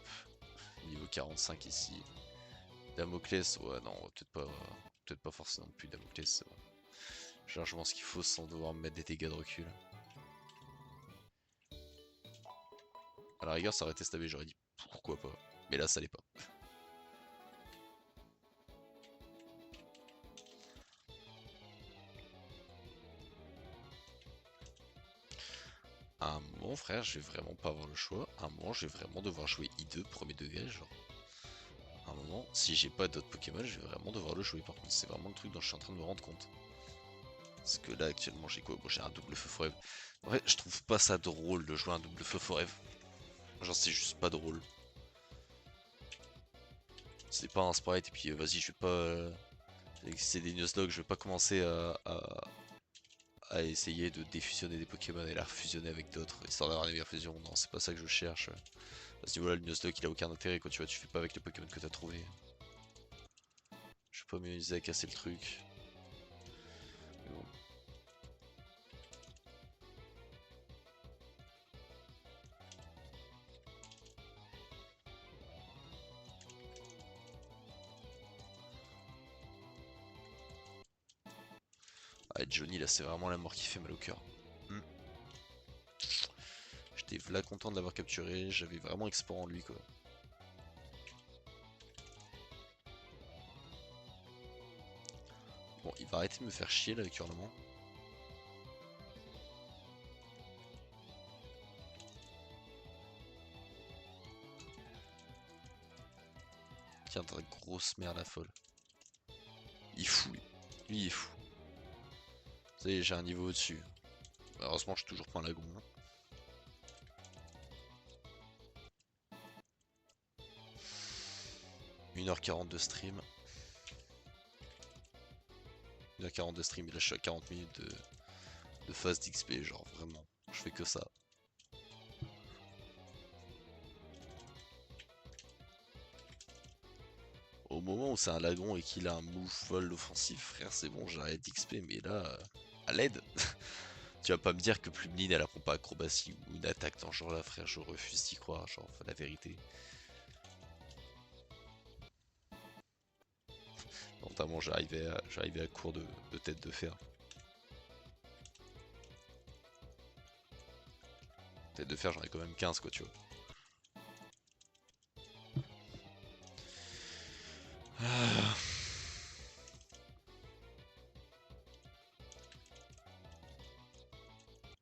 niveau 45 ici. Damoclès, ouais non, peut-être pas forcément non plus Damoclès. J'ai largement ce qu'il faut sans devoir me mettre des dégâts de recul. À la rigueur, ça aurait été stabé, j'aurais dit pourquoi pas. Mais là, ça l'est pas. À un moment, frère, je vais vraiment pas avoir le choix. À un moment, je vais vraiment devoir jouer I2 premier degré, genre. À un moment, si j'ai pas d'autres Pokémon, je vais vraiment devoir le jouer. Par contre, c'est vraiment le truc dont je suis en train de me rendre compte. Parce que là, actuellement, j'ai quoi? Bon, j'ai un double feu forever. En vrai, je trouve pas ça drôle de jouer un double feu forever. Genre, c'est juste pas drôle. C'est pas un sprite, et puis vas-y, je vais pas. C'est des Nuzlocke, je vais pas commencer à essayer de défusionner des Pokémon et la refusionner avec d'autres, histoire d'avoir une meilleure fusion. Non, c'est pas ça que je cherche. À ce niveau-là, le Nuzlocke il a aucun intérêt, quoi, tu vois, tu fais pas avec les Pokémon que t'as trouvé. Je vais pas m'amuser à casser le truc. Mais bon. Ah, Johnny, là, c'est vraiment la mort qui fait mal au cœur. J'étais v'là content de l'avoir capturé, j'avais vraiment espoir en lui, quoi. Bon, il va arrêter de me faire chier, là, avec Hurlement. Tiens, ta grosse merde la folle. Il est fou, lui. Lui, il est fou. Vous savez, j'ai un niveau au-dessus. Heureusement, je suis toujours pas un lagon. 1h40 de stream. 1h40 de stream, et là je suis à 40 minutes de phase d'XP, genre vraiment. Je fais que ça. Au moment où c'est un lagon et qu'il a un move vol offensif, frère, c'est bon, j'arrête d'XP, mais là, à l'aide. Tu vas pas me dire que Plumeline elle apprend pas acrobatie ou une attaque dans ce genre là, frère, je refuse d'y croire, genre, enfin, la vérité. Notamment, j'arrivais à court de tête de fer. Tête de fer, j'en ai quand même 15, quoi, tu vois. Ah.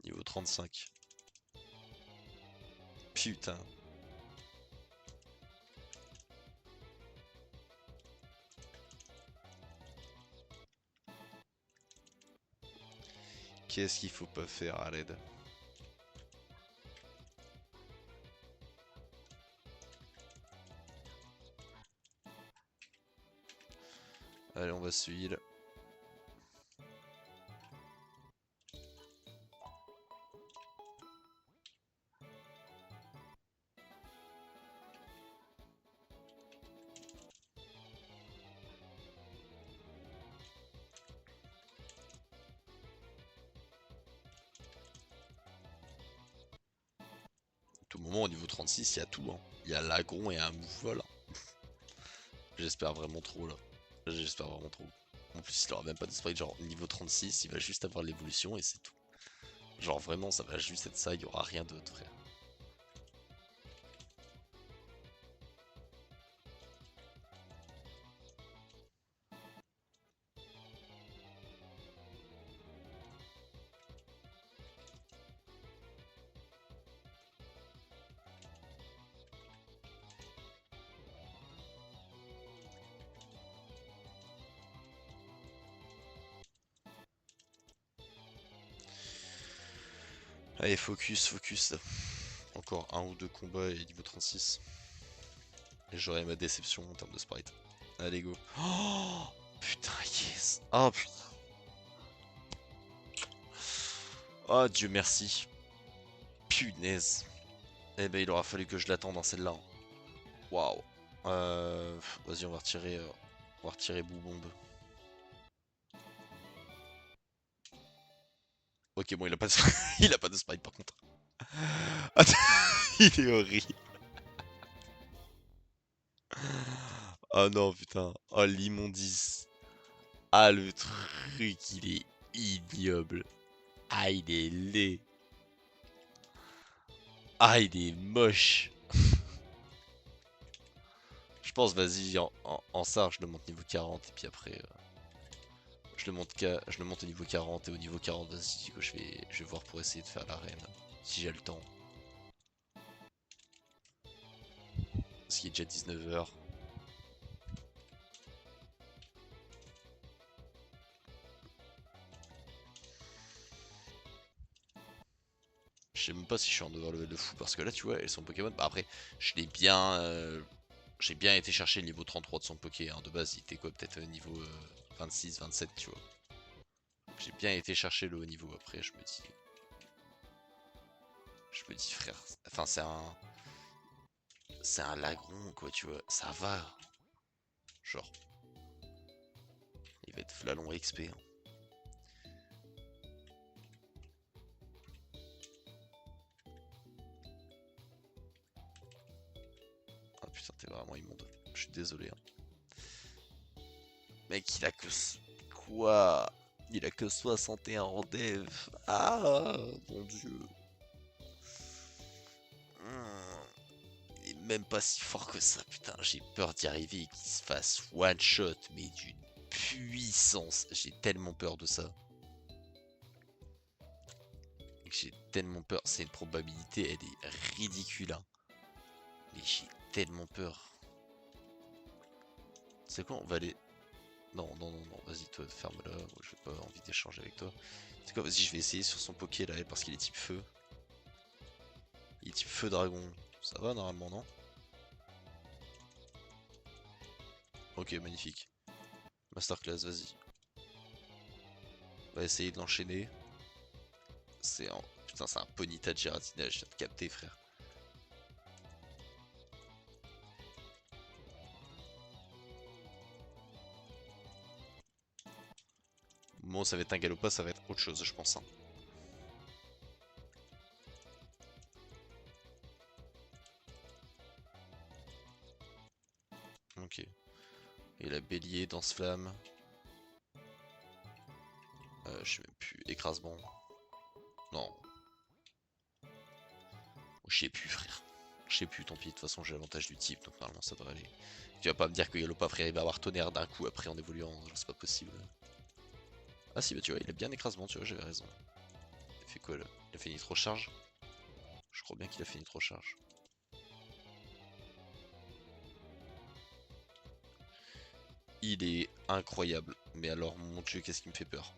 Niveau 35. Putain. Qu'est-ce qu'il faut pas faire à l'aide? Allez, on va se heal. Tout moment au niveau 36, il y a tout, hein. Il y a l'agron et un move vol. J'espère vraiment trop là. J'espère vraiment trop. En plus, il aura même pas de sprite, genre niveau 36, il va juste avoir l'évolution et c'est tout. Genre vraiment, ça va juste être ça, il y aura rien d'autre, frère. Allez, focus, focus. Encore un ou deux combats et niveau 36. Et j'aurai ma déception en termes de sprite. Allez, go. Oh putain, yes. Oh putain. Oh Dieu merci. Punaise. Eh ben il aura fallu que je l'attende dans celle-là. Waouh. Vas-y, on va retirer Boubombe. Ok, bon, il a pas de, il a pas de sprite par contre. Attends, il est horrible. Oh non, putain. Oh, l'immondice. Ah, le truc, il est ignoble. Ah, il est laid. Ah, il est moche. Je pense, vas-y, en SAR, je le monte niveau 40 et puis après, je le monte au niveau 40 et au niveau 40, vas-y, que je vais voir pour essayer de faire l'arène. Si j'ai le temps. Parce qu'il est déjà 19h. Je sais même pas si je suis en overlevel de fou parce que là tu vois, elles sont Pokémon. Bah après, je l'ai bien. J'ai bien été chercher le niveau 33 de son Poké. Hein. De base, il était quoi, peut-être niveau 26, 27, tu vois. J'ai bien été chercher le haut niveau. Après, je me dis. Je me dis, frère. Enfin, c'est un. C'est un lagron, quoi, tu vois. Ça va. Genre. Il va être flalon XP. Hein. Ah putain, t'es vraiment immonde. Je suis désolé. Hein. Mec, il a que. Quoi? Il a que 61 en dev. Ah, mon dieu. Il est même pas si fort que ça, putain. J'ai peur d'y arriver et qu'il se fasse one shot, mais d'une puissance. J'ai tellement peur de ça. J'ai tellement peur. C'est une probabilité, elle est ridicule. Hein. Mais j'ai tellement peur. C'est quoi, on va aller. Non, non, non, non, vas-y, toi, ferme-la. Je vais pas envie d'échanger avec toi. C'est quoi, vas-y, je vais essayer sur son Poké là, parce qu'il est type feu. Il est type feu dragon. Ça va normalement, non? Ok, magnifique. Masterclass, vas-y. On va essayer de l'enchaîner. C'est un... Putain, c'est un Ponyta de Giratina, je viens de capter, frère. Bon, ça va être un Galopa, ça va être autre chose, je pense. Hein. Ok. Et la bélier, danse-flamme. Je sais même plus. Écrasement. Non. Je sais plus, frère. Je sais plus, tant pis. De toute façon, j'ai l'avantage du type, donc normalement, ça devrait aller. Tu vas pas me dire que Galopa, frère, il va avoir tonnerre d'un coup après en évoluant. C'est pas possible. Ah si, bah tu vois, il a bien écrasement, tu vois, j'avais raison. Il a fait quoi là? Il a fait nitro-charge? Je crois bien qu'il a fait nitro-charge. Il est incroyable. Mais alors, mon dieu, qu'est-ce qui me fait peur?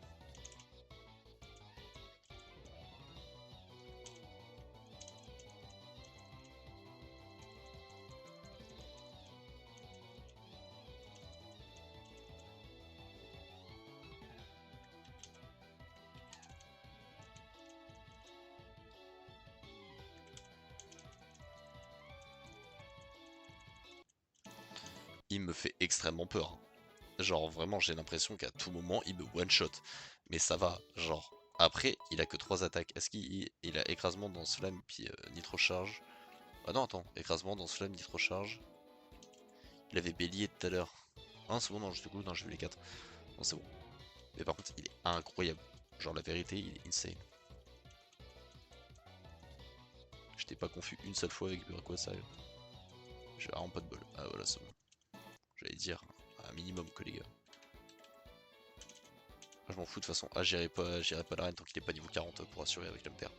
Il me fait extrêmement peur. Genre vraiment j'ai l'impression qu'à tout moment il me one shot. Mais ça va, genre. Après il a que 3 attaques. Est-ce qu'il a écrasement dans flamme puis nitro charge? Ah non attends, écrasement dans flamme, nitro charge. Il avait bélier tout à l'heure. Ah c'est bon non, du coup non j'ai vu les 4. Non c'est bon. Mais par contre il est incroyable. Genre la vérité il est insane. J'étais pas confus une seule fois avec Buraco sérieux. J'ai vraiment pas de bol. Ah voilà c'est bon. J'allais dire un minimum que les gars. Je m'en fous de toute façon. Ah, j'irai pas la reine tant qu'il est pas niveau 40 pour assurer avec l'Amter.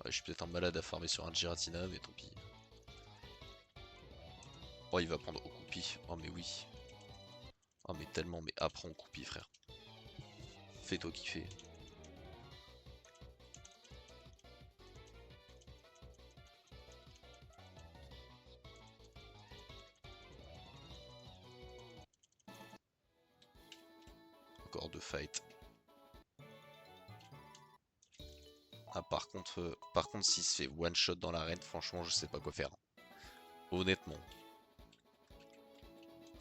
Ouais, je suis peut-être un malade à farmer sur un Giratina, mais tant pis. Oh, il va prendre au coupi. Oh, mais oui. Oh, mais tellement. Mais apprends au coupi, frère. Fais-toi kiffer. Encore deux fights. Ah, par contre, s'il se fait one shot dans l'arène, franchement, je sais pas quoi faire. Honnêtement.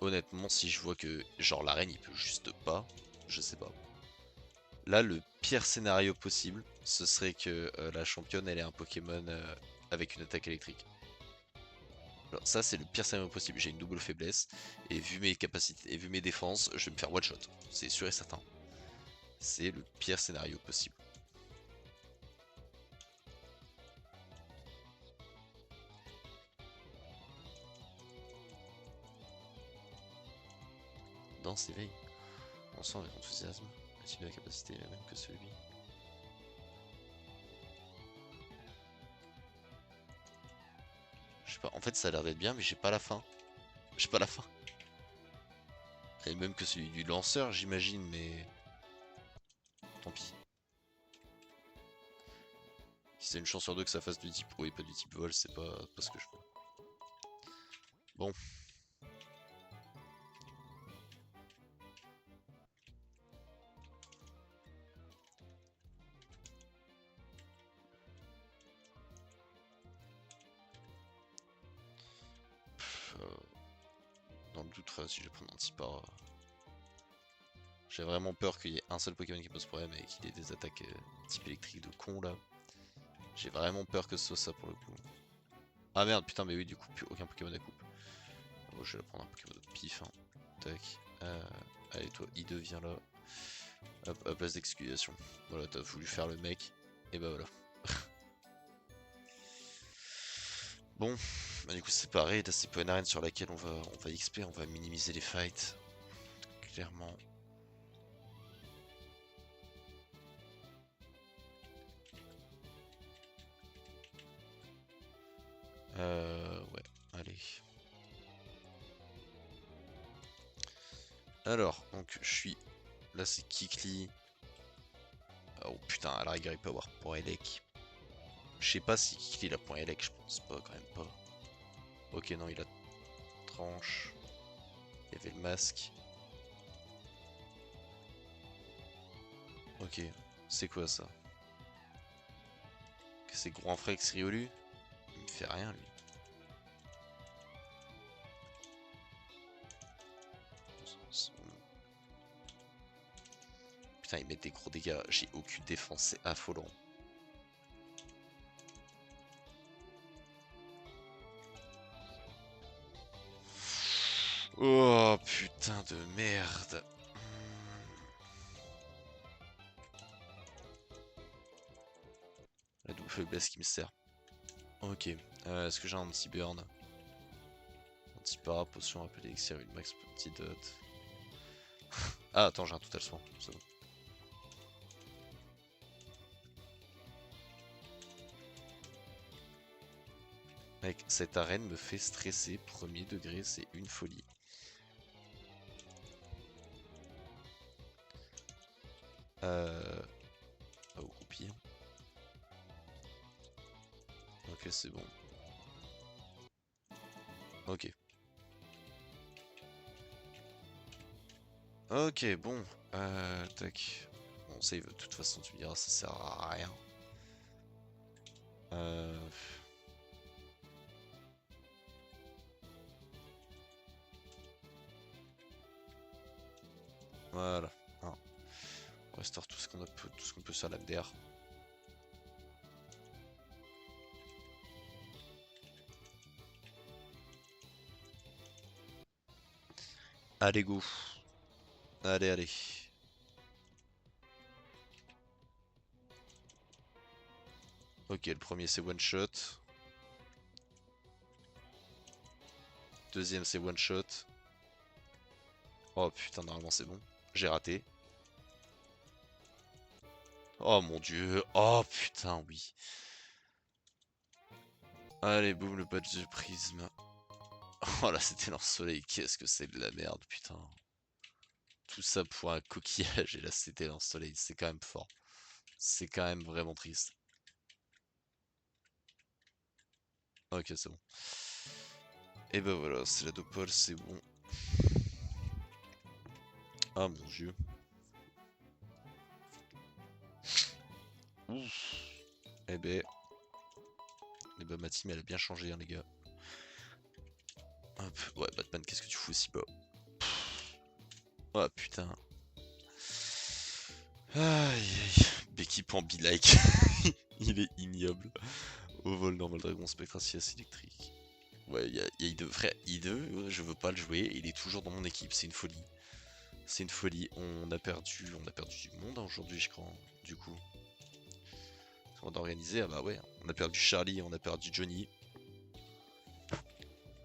Honnêtement, si je vois que, genre, l'arène, il peut juste pas, je sais pas. Là, le pire scénario possible, ce serait que la championne, elle ait un Pokémon avec une attaque électrique. Alors, ça, c'est le pire scénario possible. J'ai une double faiblesse, et vu mes capacités, et vu mes défenses, je vais me faire one shot. C'est sûr et certain. C'est le pire scénario possible. Danse éveille. On sent avec enthousiasme. As-tu la capacité la même que celui? Je sais pas. En fait, ça a l'air d'être bien, mais j'ai pas la fin. J'ai pas la fin. Et même que celui du lanceur, j'imagine, mais tant pis. Si c'est une chance sur deux que ça fasse du type eau et pas du type vol, c'est pas ce que je veux. Bon. Dans le doute, si je vais prendre un petit par. J'ai vraiment peur qu'il y ait un seul Pokémon qui pose problème et qu'il ait des attaques type électrique de con là. J'ai vraiment peur que ce soit ça pour le coup. Ah merde, putain, mais oui, du coup, plus aucun Pokémon à coupe. Bon, je vais prendre un Pokémon de pif. Hein. Tac. Allez, toi, I2, viens là. Hop, à place d'excusation. Voilà, t'as voulu faire le mec. Et bah voilà. Bon, bah, du coup, c'est pareil. Là, c'est pas une arène sur laquelle on va XP, on va minimiser les fights. Clairement. Ouais, allez. Alors, donc, je suis. Là, c'est Kikli. Oh putain, à la rigueur, il peut avoir point Elec. Je sais pas si Kikli a point Elec, je pense pas, quand même pas. Ok, non, il a tranche. Il y avait le masque. Ok, c'est quoi ça? C'est Grand Frex Riolu? Il me fait rien, lui. Putain, il met des gros dégâts. J'ai aucune défense, c'est affolant. Oh putain de merde. La double faiblesse qui me sert. Ok, est-ce que j'ai un anti-burn? Anti-para, potion, rappel élixir, une max antidote. Ah attends, j'ai un total soin, c'est bon. Mec, cette arène me fait stresser, premier degré, c'est une folie. Pas au croupir. Ok, c'est bon. Ok. Ok, bon. Tac. Bon, save, de toute façon, tu me diras, ça sert à rien. Euh... Voilà. Ah. On restaure tout ce qu'on peut sur la MDR. Allez, go. Allez, allez. Ok, le premier c'est one shot. Deuxième c'est one shot. Oh putain, normalement c'est bon. J'ai raté. Oh mon dieu. Oh putain, oui. Allez, boum, le badge de prisme. Oh là, c'était leur soleil. Qu'est-ce que c'est de la merde, putain. Tout ça pour un coquillage et là c'était leur soleil. C'est quand même fort. C'est quand même vraiment triste. Ok, c'est bon. Et bah voilà, c'est la dopole, c'est bon. Ah mon dieu. Ouf. Eh ben ma team elle a bien changé hein, les gars. Hop, ouais Batman qu'est-ce que tu fous aussi bas? Oh putain. Aïe aïe. Becky prend be-like. Il est ignoble. Au vol normal dragon spectre acier électrique. Ouais il y a I2. Frère I2 je veux pas le jouer. Il est toujours dans mon équipe. C'est une folie. C'est une folie. On a perdu du monde hein, aujourd'hui je crois. Du coup. On a organisé. Ah bah ouais. On a perdu Charlie. On a perdu Johnny.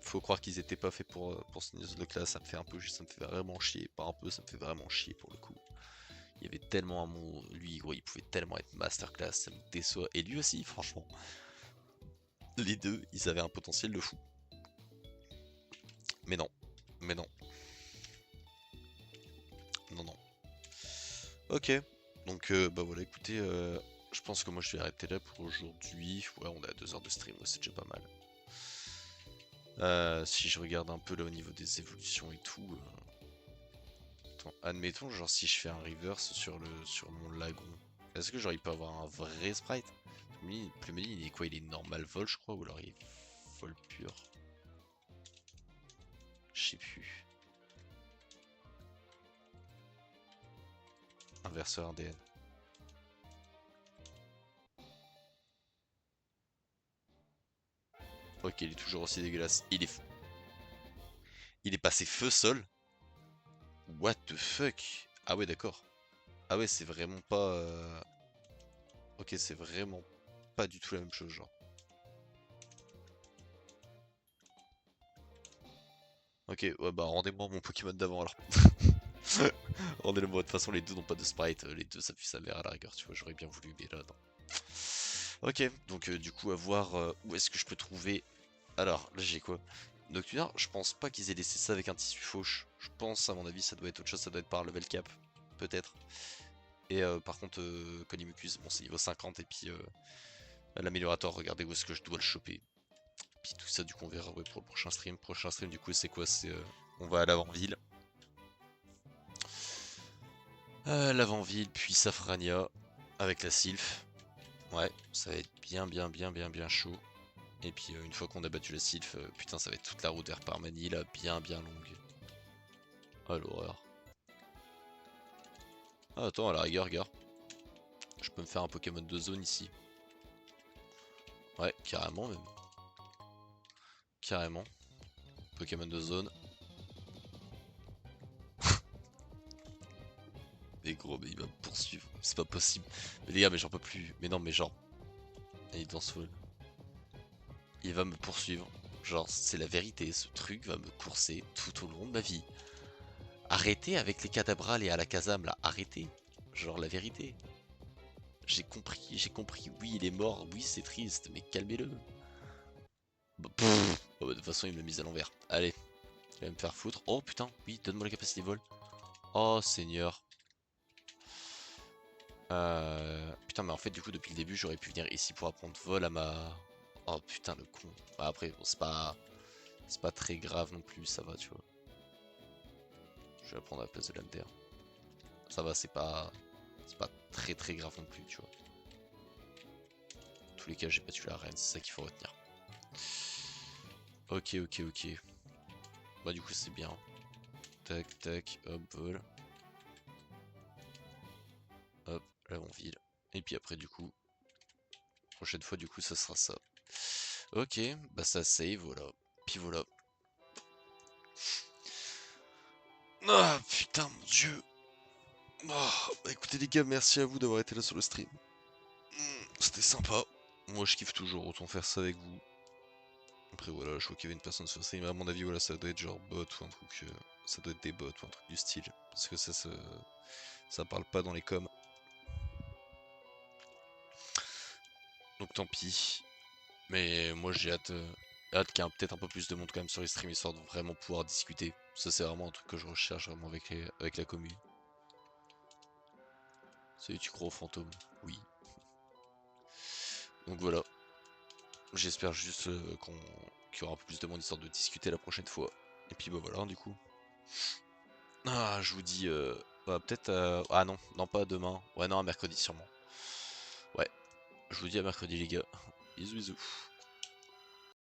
Faut croire qu'ils étaient pas faits pour ce niveau de classe, ça me fait un peu, ça me fait vraiment chier, pas un peu, ça me fait vraiment chier pour le coup. Il y avait tellement un mot, lui gros, il pouvait tellement être masterclass, ça me déçoit, et lui aussi franchement. Les deux, ils avaient un potentiel de fou. Mais non, mais non. Non, non. Ok, donc bah voilà, écoutez, je pense que moi je vais arrêter là pour aujourd'hui. Ouais, on est à 2 heures de stream, c'est déjà pas mal. Si je regarde un peu là au niveau des évolutions et tout, attends, admettons genre si je fais un reverse sur mon lagon, est-ce que genre il peut avoir un vrai sprite? Plumélie il est quoi? Il est normal vol je crois ou alors il est vol pur? Je sais plus. Inverseur ADN. Ok il est toujours aussi dégueulasse. Il est passé feu sol? What the fuck? Ah ouais d'accord. Ah ouais c'est vraiment pas... Ok c'est vraiment pas du tout la même chose genre. Ok ouais bah rendez-moi mon Pokémon d'avant alors. Rendez-le-moi, de toute façon les deux n'ont pas de sprite, les deux ça pue sa mère à la rigueur, tu vois, j'aurais bien voulu, mais là non. Ok, donc du coup à voir où est-ce que je peux trouver... Alors, là j'ai quoi? Noctunard, je pense pas qu'ils aient laissé ça avec un tissu fauche. Je pense, à mon avis, ça doit être autre chose, ça doit être par level cap, peut-être. Et par contre, Conimucus, bon c'est niveau 50, et puis l'améliorateur, regardez où est-ce que je dois le choper. Puis tout ça, du coup on verra ouais, pour le prochain stream. Prochain stream du coup c'est quoi? C'est on va à l'avant-ville. L'avant-ville, puis Safrania, avec la Sylph. Ouais, ça va être bien chaud. Et puis une fois qu'on a battu la Sylph, putain ça va être toute la route vers Parmanie là, bien longue. Oh l'horreur. Ah attends, à la rigueur, regarde. Je peux me faire un Pokémon de zone ici. Ouais, carrément même. Carrément. Pokémon de zone. Mais gros, mais il va me poursuivre. C'est pas possible. Mais les gars, mais j'en peux plus. Mais non, mais genre. Il est dans ce vol. Il va me poursuivre. Genre, c'est la vérité. Ce truc va me courser tout au long de ma vie. Arrêtez avec les Cadabral et à la Kazam là. Arrêtez. Genre, la vérité. J'ai compris. Oui, il est mort. Oui, c'est triste. Mais calmez-le. Bah, oh, bah, de toute façon, il me l'a mise à l'envers. Allez. Il va me faire foutre. Oh putain. Oui, donne-moi la capacité vol. Oh, Seigneur. Putain, mais en fait, du coup, depuis le début, j'aurais pu venir ici pour apprendre vol à ma... Oh putain, le con. Bah, après, bon, c'est pas très grave non plus, ça va, tu vois. Je vais apprendre à la place de l'Amter. Ça va, c'est pas très grave non plus, tu vois. Dans tous les cas, j'ai battu la reine, c'est ça qu'il faut retenir. Ok. Bah, du coup, c'est bien. Tac, hop, vol. Hop, l'avant-ville. Et puis après, du coup, prochaine fois, du coup, ça sera ça. Ok, bah ça save, voilà. Puis voilà. Ah putain mon dieu. Oh, bah écoutez les gars, merci à vous d'avoir été là sur le stream. C'était sympa. Moi je kiffe toujours, autant faire ça avec vous. Après voilà, je vois qu'il y avait une personne sur le stream. À mon avis voilà, ça doit être genre bot ou un truc. Ça doit être des bots ou un truc du style. Parce que ça parle pas dans les coms. Donc tant pis. Mais moi j'ai hâte qu'il y ait peut-être un peu plus de monde quand même sur les streams, histoire de vraiment pouvoir discuter. Ça c'est vraiment un truc que je recherche vraiment avec la commune. Salut, tu crois aux fantômes? Oui. Donc voilà. J'espère juste qu'il y aura un peu plus de monde histoire de discuter la prochaine fois. Et puis bah voilà du coup. Ah je vous dis bah, peut-être ah non, pas demain. Ouais non, mercredi sûrement. Ouais. Je vous dis à mercredi les gars. Bisous bisous.